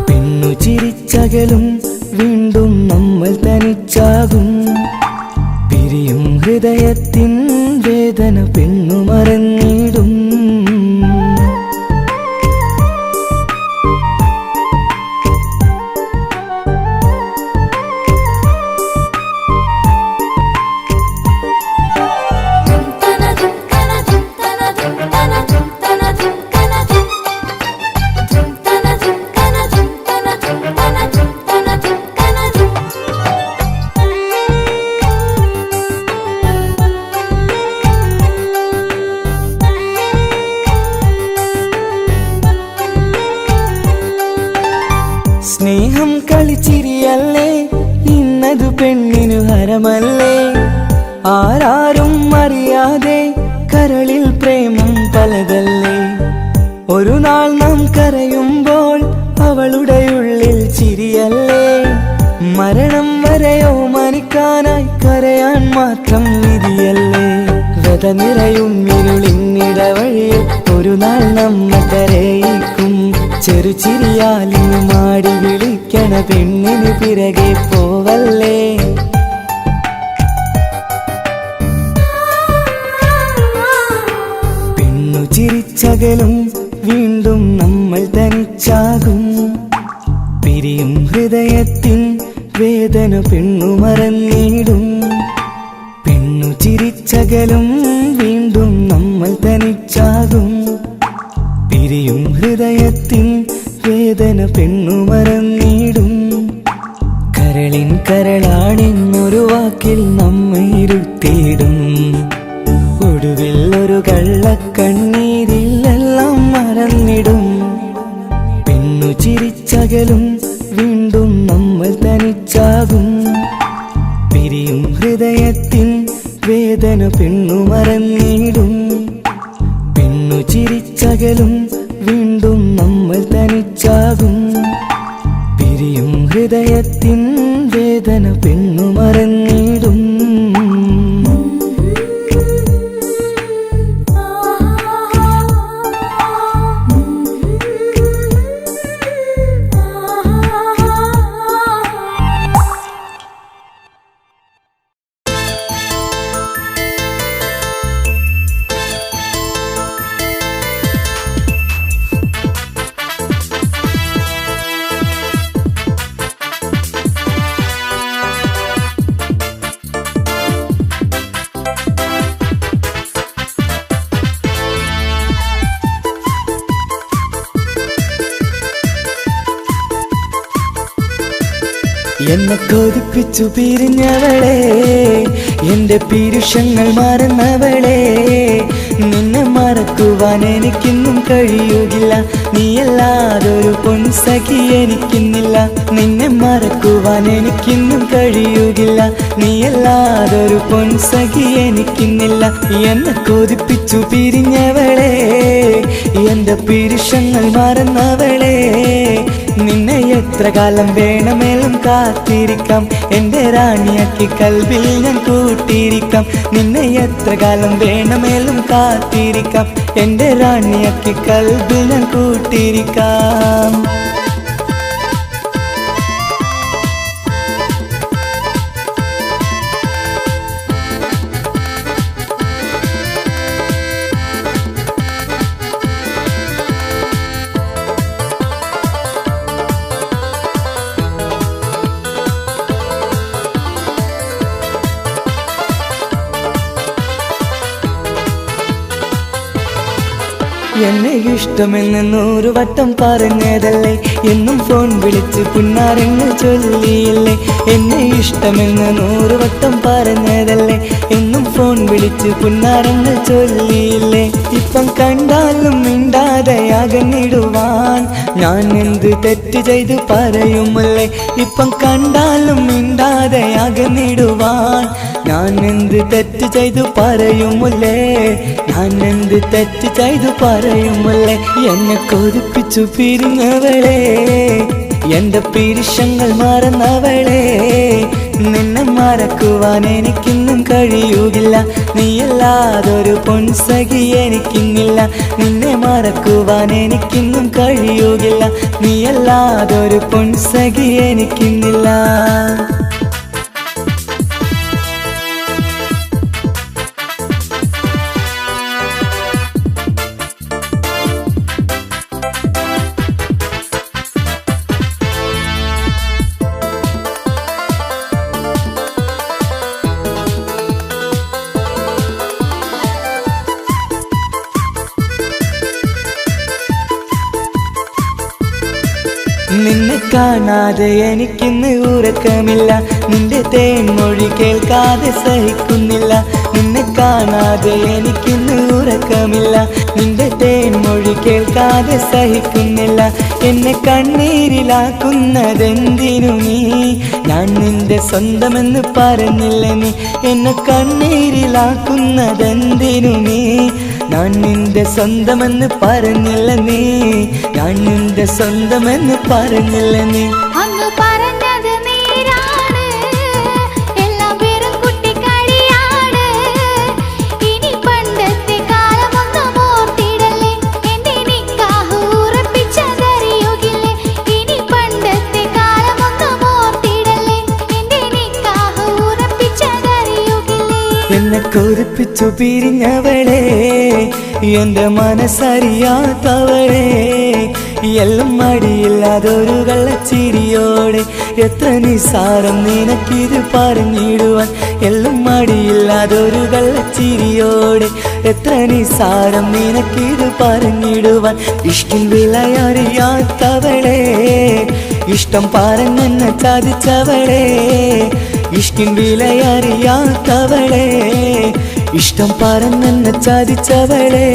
പെണ്ണു ചിരിച്ചകലും വീണ്ടും നമ്മൾ തനിച്ചാകും. പിരിയും ഹൃദയത്തിൻ വേദന പെണ്ണു മറന്നിടും. സ്നേഹം കളിച്ചിരിയല്ലേ ഇന്നതു പെണ്ണിനു ഹരമല്ലേ. ആരാരും അറിയാതെ കരളിൽ പ്രേമം പലതല്ലേ. ഒരു നാൾ നാം കരയുമ്പോൾ അവളുടെ ഉള്ളിൽ ചിരിയല്ലേ. മരണം വരെയോ മരിക്കാനായി കരയാൻ മാത്രം വിധിയല്ലേ. വ്യത നിറയും ഇരുളിന്നിടവഴിയിൽ ഒരു നാൾ നമ്മ കരയിക്കും. ചെറുചിരിയാലിന് മാടി വിളിക്കണ പെണ്ണിന് പിറകെ പോവല്ലേ. ചിരിച്ചകലും വീണ്ടും നമ്മൾ തനിച്ചാകും പിരിയും ഹൃദയത്തിൻ വേദന പെണ്ണു മറന്നിടും പെണ്ണു ചിരിച്ചകലും വീണ്ടും നമ്മൾ തനിച്ചാകും പിരിയും ഹൃദയത്തിൻ വേദന പെണ്ണു മറന്നിടും കരളിൻ കരളാണെന്നൊരു വാക്കിൽ നമ്മെ ഇരുത്തിയിടും ഒടുവിൽ ഒരു കള്ളക്കണ്ണീരിലെല്ലാം മറന്നിടും പെണ്ണു ചിരിച്ചകലും വീണ്ടും നമ്മൾ തനിച്ചാകും പിരിയും ഹൃദയത്തിൻ വേദന പെണ്ണു മറന്നിടും പെണ്ണു ചിരിച്ചകലും വീണ്ടും നമ്മൾ തനിച്ചാകും പിരിയും ഹൃദയത്തിൻ വേദന പെണ്ണു മറന്നിടും എന്നെ കൊതിപ്പിച്ചു പിരിഞ്ഞവളെ എന്റെ പീരുഷങ്ങൾ മറന്നവളെ നിന്നെ മറക്കുവാൻ എനിക്കിന്നും കഴിയുകില്ല നീയല്ലാതൊരു പൊൻസഖി എനിക്കിന്നില്ല നിന്നെ മറക്കുവാൻ എനിക്കിന്നും കഴിയുകില്ല നീയല്ലാതൊരു പൊൻസഖി എനിക്കിന്നില്ല എന്നെ കൊതിപ്പിച്ചു പിരിഞ്ഞവളെ എന്റെ പീരുഷങ്ങൾ മറന്നവളെ നിന്നെ എത്ര കാലം വേണമെങ്കിലും കാത്തിരിക്കാം എന്റെ റാണിയാക്കി കൽവിൽ ഞാൻ കൂട്ടിയിരിക്കാം നിന്നെ എത്ര കാലം വേണമെങ്കിലും കാത്തിരിക്കാം എന്റെ റാണിയാക്കി കൽവിൽ ഞാൻ കൂട്ടിയിരിക്കാം എന്നെ ഇഷ്ടമെന്ന് 100 വട്ടം പറഞ്ഞതല്ലേ എന്നും ഫോൺ വിളിച്ച് പുന്നാരങ്ങൾ ചൊല്ലിയില്ലേ എന്നെ ഇഷ്ടമെന്ന് 100 വട്ടം പറഞ്ഞതല്ലേ എന്നും ഫോൺ വിളിച്ച് പുന്നാരങ്ങൾ ചൊല്ലിയില്ലേ ഇപ്പം കണ്ടാലും മിണ്ടാതെ അകന്നിടുവാൻ ഞാൻ എന്ത് തെറ്റ് ചെയ്ത് പറയുമല്ലേ ഇപ്പം കണ്ടാലും മിണ്ടാതെ അകന്നിടുവാൻ ഞാൻ എന്ത് തെറ്റ് ചെയ്തു പറയുമല്ലേ ഞാൻ എന്ത് തെറ്റ് ചെയ്തു പറയുമല്ലേ എന്നെ കൊതിപ്പിച്ചു പിരിഞ്ഞവളെ എന്റെ പീരുഷങ്ങൾ മറന്നവളെ നിന്നെ മറക്കുവാൻ എനിക്കിന്നും കഴിയുകില്ല നീയല്ലാതൊരു പൊൻസഖി എനിക്കിന്നില്ല നിന്നെ മറക്കുവാൻ എനിക്കിന്നും കഴിയുകില്ല നീയല്ലാതൊരു പൊൻസഖി എനിക്കിന്നില്ല നിന്നെ കാണാതെ എനിക്കിന്ന് ഉറക്കമില്ല നിന്റെ തേൻമൊഴി കേൾക്കാതെ സഹിക്കുന്നില്ല നിന്നെ കാണാതെ എനിക്കിന്ന് ഉറക്കമില്ല നിന്റെ തേൻമൊഴി കേൾക്കാതെ സഹിക്കുന്നില്ല എന്നെ കണ്ണീരിലാക്കുന്നതെന്തിനു നീ ഞാൻ നിന്റെ സ്വന്തമെന്ന് പറഞ്ഞില്ല നീ എന്നെ കണ്ണീരിലാക്കുന്നതെന്തിനു നീ ഞാൻ നിന്റെ സ്വന്തമെന്ന് പറഞ്ഞില്ല നീ ഞാൻ നിന്റെ സ്വന്തമെന്ന് പറഞ്ഞില്ല നീ അങ്ങ് പറഞ്ഞത് നേരാണ് എല്ലാം വെറും കുട്ടിക്കളിയാണ് ഇനി പണ്ടത്തെ കാലമൊന്നും ഓർത്തിടല്ലേ എന്റെ നിക്കാഹ് ഉറപ്പിച്ചതറിയുകില്ലേ ഇനി പണ്ടത്തെ കാലമൊന്നും ഓർത്തിടല്ലേ എന്റെ നിക്കാഹ് ഉറപ്പിച്ചതറിയുകില്ലേ എന്നെ കൊതിപ്പിച്ചു പിരിഞ്ഞവളെ എന്റെ മനസ്സറിയാത്തവളെ എല്ലാം മടിയില്ലാതൊരു കള്ളച്ചിരിയോടെ എത്ര നിസാരം നിനക്കിത് പറഞ്ഞിടുവാൻ എല്ലാം മടിയില്ലാതൊരു കള്ളച്ചിരിയോടെ എത്ര നിസാരം നിനക്കിത് പറഞ്ഞിടുവാൻ ഇഷ്കിൻ വിലയറിയാത്തവളെ ഇഷ്ടം പറഞ്ഞെന്നെ ചതിച്ചവളെ ഇഷ്കിൻ വിലയറിയാത്തവളെ ഇഷ്ടം പറഞ്ഞെന്നെ ചതിച്ചവളെ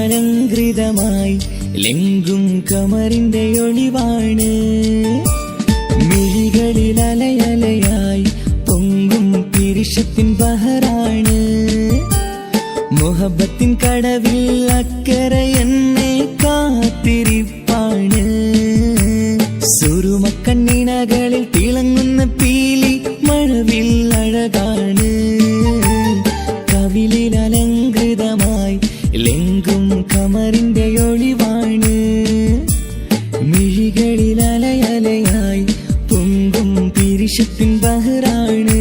കവിളിലലങ്കൃതമായി ലെങ്കും കമറിന്റെ ഒളിവാണ് മിഴികളിൽ അലയലയായി പൊങ്കും പിരിശത്തിൻ ബഹറാണ് മുഹബത്തിൻ കടവിൽ അക്കരെ എന്നെ കാത്തിരിപ്പാണ് സുറുമക്കണ്ണിണകളിൽ തിളങ്ങുന്ന പീലി മഴവിൽ അഴകാണ് കവിളിൽ അലങ്കൃതമായി ലെങ്കും കമറിന്റെ ഒളിവാണ് മിഴികളിൽ അലയലയായി പൊങ്കും പിരിശത്തിൻ ബഹറാണ്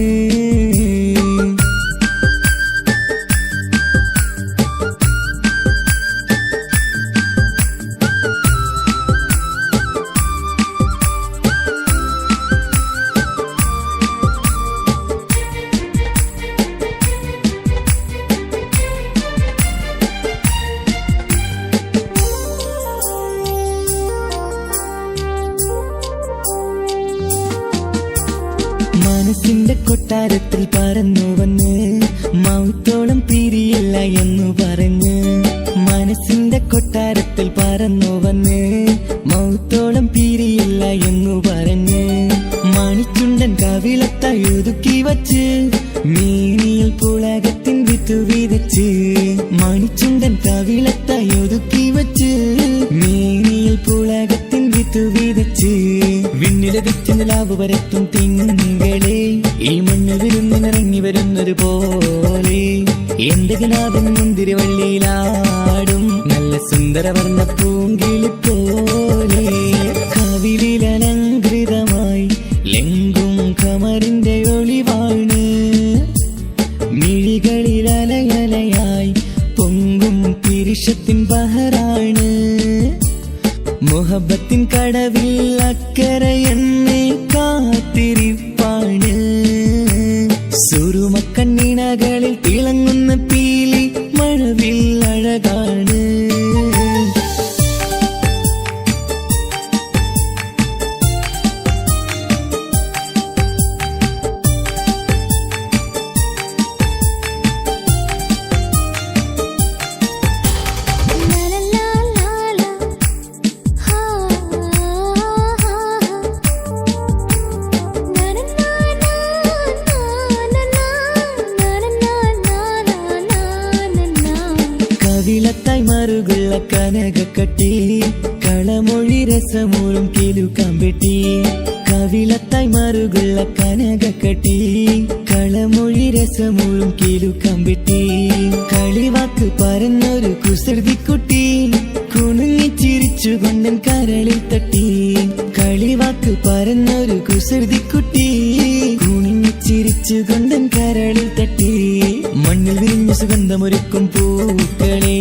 മനസ്സിന്റെ കൊട്ടാരത്തിൽ പറന്നു വന്ന് മൗത്തോളം പിരിയില്ല എന്നു പറഞ്ഞ് മനസ്സിന്റെ കൊട്ടാരത്തിൽ പറന്നു വന്ന് മൗത്തോളം പിരിയില്ല എന്നു പറഞ്ഞ് മണിച്ചുണ്ടൻ കവിളത്തായി ഒതുക്കി വച്ച് മീനിയിൽ പുളകത്തിൻ വിത്തു വിതച്ച് മണിച്ചുണ്ടൻ കവിളത്തായി ഒതുക്കി വച്ച് മീനിയിൽ പുളകത്തിൻ വിത്തു വിതച്ച് വിണ്ണിലതിച്ച് നിലാവ് വരത്തും തിങ്കളെ ഈ മണ്ണിൽ വിരുന്നിനിറങ്ങി വരുന്നത് പോലെ എന്റെ ഗനാഥൻ മുന്തിരിവള്ളിയിലാടും നല്ല സുന്ദരവർണ്ണ പൂങ്കിളി പോലെ കവിളിലലങ്കൃതമായി ലെങ്കും കമറിന്റെ ഒളിവാണ് മിഴികളിൽ അലയലയായി പൊങ്കും പിരിശത്തിൻ ബഹറാണ് മുഹബത്തിൻ കടവിൽ അക്കരെ എന്നെ കാത്തിരിപ്പാണ് സുറുമക്കണ്ണിണകളിൽ തിളങ്ങുന്ന പീലി മഴവിൽ അഴകാണ് കവിളത്തായി മറുകുള്ള കനകക്കട്ടി കളമൊഴി രസമൂറും കിലുക്കാമ്പെട്ടി കവിളത്തായി മറുകുള്ള കനകക്കട്ടി കളമൊഴി രസമൂറും കിലുക്കാമ്പെട്ടി കളിവാക്ക് പറഞ്ഞൊരു കുസൃതിക്കുട്ടി കുണുങ്ങി ചിരിച്ചുകൊണ്ടൻ കരളിൽ തട്ടി കളിവാക്ക് പറഞ്ഞൊരു കുസൃതിക്കുട്ടി കുണുങ്ങി ചിരിച്ചുകൊണ്ടൻ കരളിൽ തട്ടി മണ്ണിൽ വിരിഞ്ഞ സുഗന്ധമൊരുക്കും പൂക്കളെ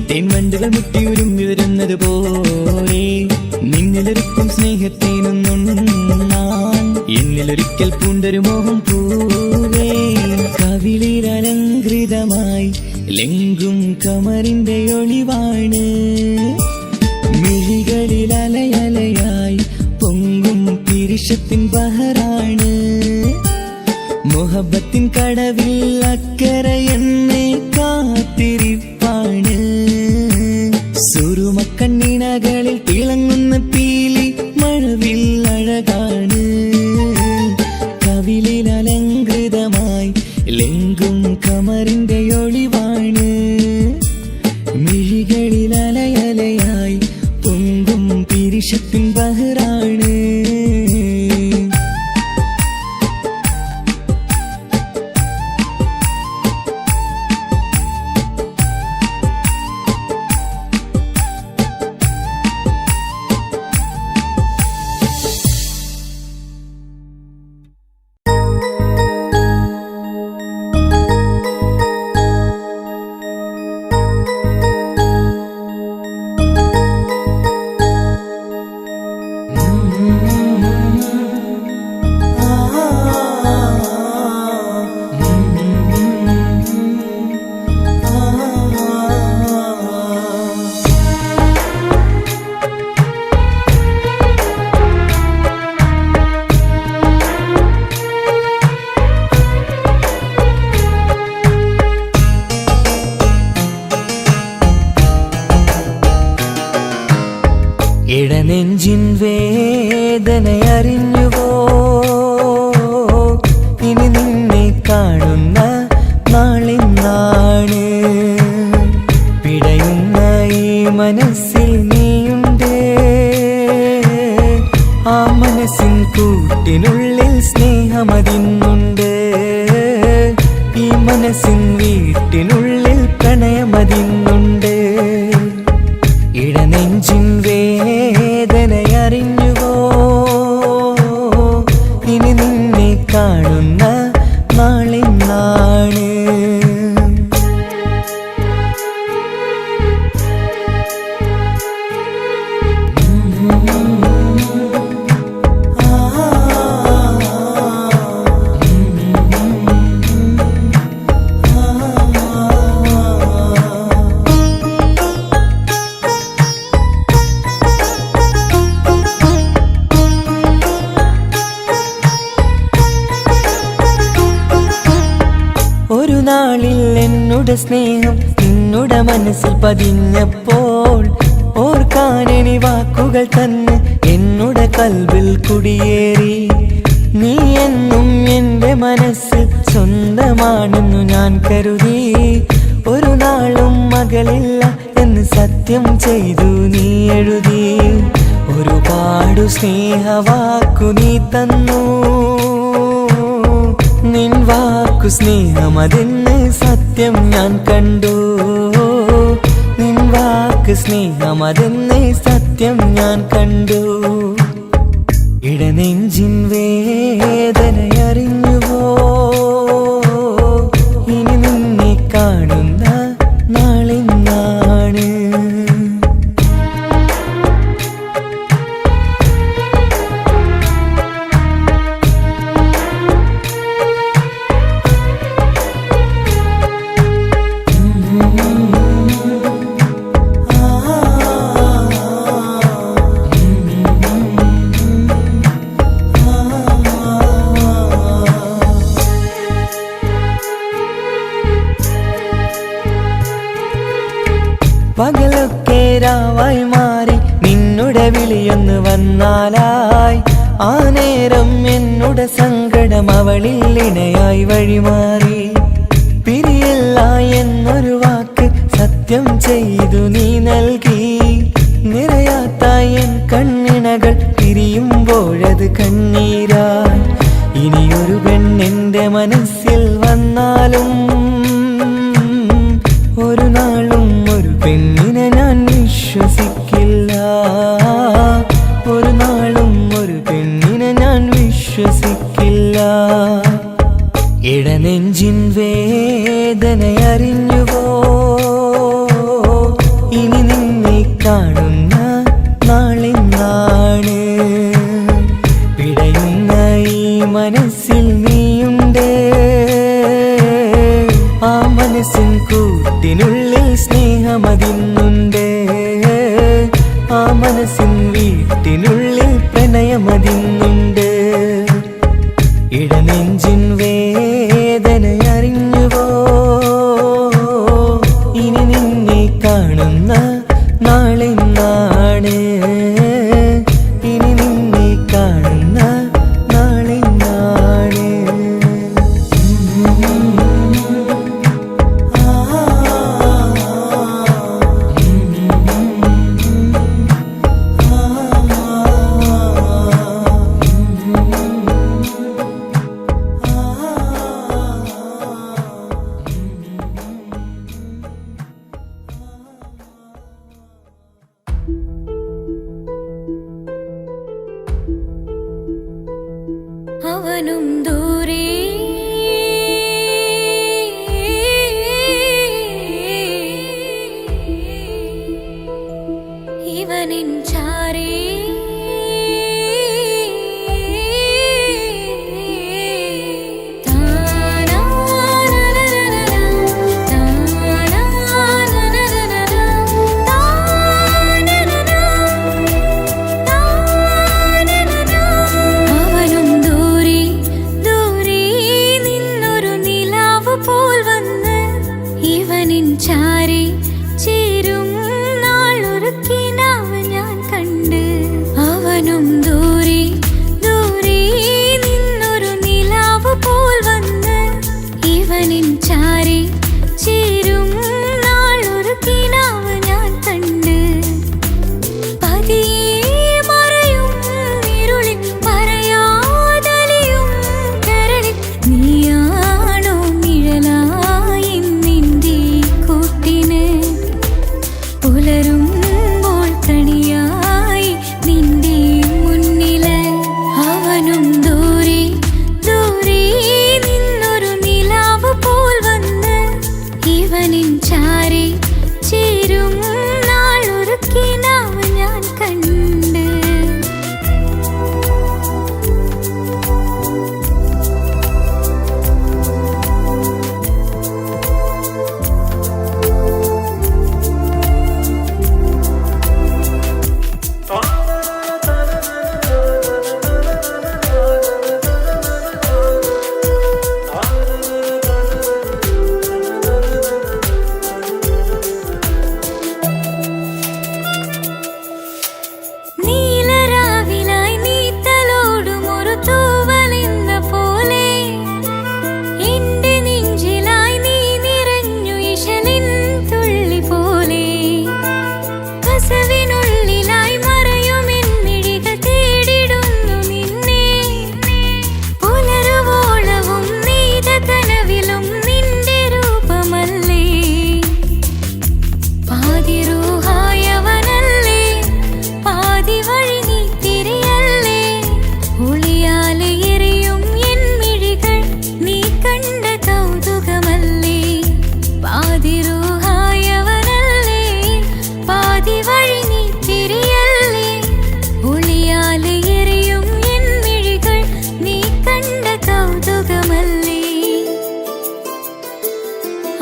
തേൻവണ്ടുകൾ മുട്ടി ഉരുമ്പി വരുന്നത് പോലെ നിന്നിലൊരുക്കും സ്നേഹത്തേനൊന്നുണ്ണാൻ എന്നിലൊരിക്കൽ പൂണ്ടൊരു മോഹം പൂവേ കവിളിലലങ്കൃതമായി ലെങ്കും കമറിന്റെ ഒളിവാണ് മിഴികളിൽ അലയലയായി പൊങ്കും പിരിശത്തിൻ ബഹറാണ് മുഹബത്തിൻ കടവിൽ അക്കരെ എന്നെ കാത്തിരിപ്പാണ് സുറുമക്കണ്ണിണകളിൽ തിളങ്ങുന്ന പീലി മഴവിൽ അഴകാണ് കവിളിൽ അലങ്കൃതമായി ലെങ്കും കമറിന്റെ ഒളിവാണ് ഇടനെഞ്ചിൻ വേദനയറിഞ്ഞുവോ ഇനി നിന്നെ കാണുന്ന നാളിന്നാണ് പിടയുന്ന ഈ മനസ്സിൽ നീയുണ്ട് ആ മനസ്സിൻ കൂട്ടിനുള്ളിൽ സ്നേഹമതിന്നുണ്ട് ഈ മനസ്സിൻ വീട്ടിനുള്ളിൽ പ്രണയമതിന്നുണ്ട് ഇടനെഞ്ചിൻ വേദനയറിഞ്ഞുവോ ഇനി നിന്നെ കാണുന്ന നാളിന്നാണ് ഒരു നാളിൽ എന്നോട് സ്നേഹം നിന്നുടെ മനസ്സിൽ പതിഞ്ഞപ്പോൾ ഓർക്കാനെനി വാക്കുകൾ തന്ന് എന്നോട് കൽവിൽ കുടിയേറി നീ എന്നും എൻ്റെ മനസ്സിൽ സ്വന്തമാണെന്നു ഞാൻ കരുതി ഒരു നാളും മകളില്ല എന്ന് സത്യം ചെയ്തു നീ എഴുതി ഒരുപാടു സ്നേഹവാക്കു നീ തന്നു നിൻ വാക്കു സ്നേഹമതെന്ന് സത്യം ഞാൻ കണ്ടു നിൻ വാക്ക് സ്നേഹമതെന്ന് സത്യം ഞാൻ കണ്ടു ഇടനെഞ്ചിൻ വേദനയറിഞ്ഞുവോ ഇനി നിന്നെ കാണുന്ന നാളിന്നാണ് പകലൊക്കെ രാവായി മാറി നിന്നുടെ വിളിയൊന്ന് വന്നാലായി ആ നേരം എന്നുടെ സങ്കടം അവളിൽ ഇണയായി വഴിമാറി പിരിയല്ല എന്നൊരു വാക്ക് സത്യം ചെയ്തു നീ നൽകി നിറയാത്ത എൻ കണ്ണിണകൾ പിരിയുമ്പോഴത് കണ്ണീരായി ഇനിയൊരു പെണ്ണെന്റെ മനസ്സിൽ വന്നാലും ഒരു നാളും ഒരു പെണ്ണിനെ ഞാൻ വിശ്വസിക്കില്ല ഒരു നാളും ഒരു പെണ്ണിനെ ഞാൻ വിശ്വസിക്കില്ല ഇടനെഞ്ചിൻ വേദനയറിഞ്ഞുവോ ഇനി നിന്നെ കാണുന്ന നാളിന്നാണ് പിടയുന്ന ഈ മനസ്സിൽ നീയുണ്ട് ആ മനസ്സിൻ കൂട്ടിനുള്ളിൽ സ്നേഹമതിന്നുണ്ട് ആ മനസ്സിൻ വീട്ടിനുള്ളിൽ പ്രണയമതിന്നുണ്ട് ഇടനെഞ്ചിൻ വേദനയറിഞ്ഞുവോ ഇനി നിന്നെ കാണുന്ന നാളിന്നാണ് ഇനി നിന്നെ കാണുന്ന നാളിന്നാണ് അവനും ദൂരെ ഇവനിൻ ചാരേ അവനും ദൂരെ ദൂരെ നിന്നൊരു നിലാവ് പോൽ വന്ന് ഇവനിൻ ചാരേ ചേരും നാളൊരു കിനാവ് ഞാൻ കണ്ട് ഇവനിൻ ചാരി ചേരും നാളൊരുക്കിനാവ് ഞാൻ കണ്ട്.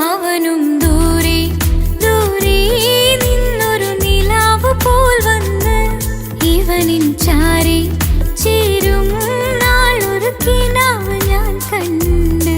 അവനും ദൂരെ ദൂരെ നിന്നൊരു നിലാവ് പോൽ വന്ന് ഇവനിൻ ചാരി ചേരും നാളൊരുക്കിനാവ് ഞാൻ കണ്ട്.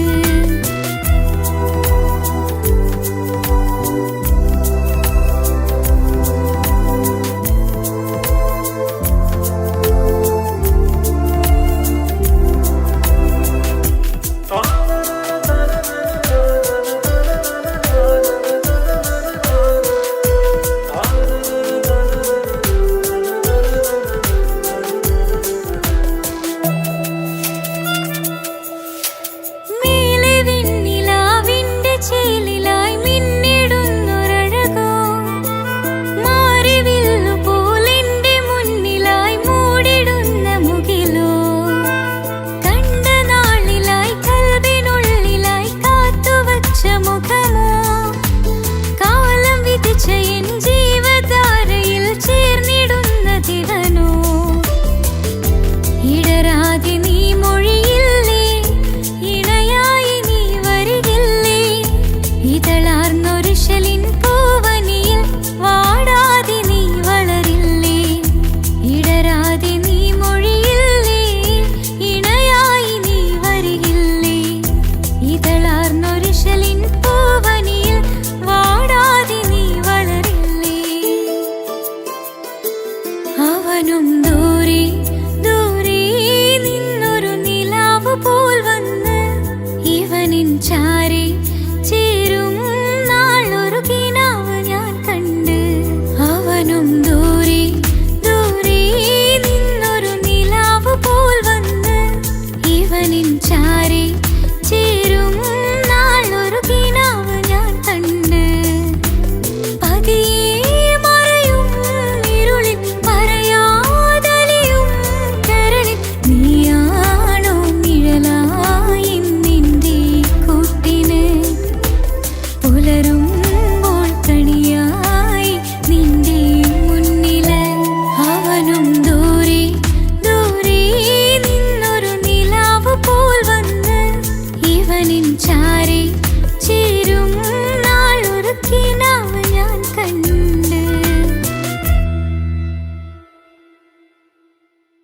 പൂവനിയിൽ വാ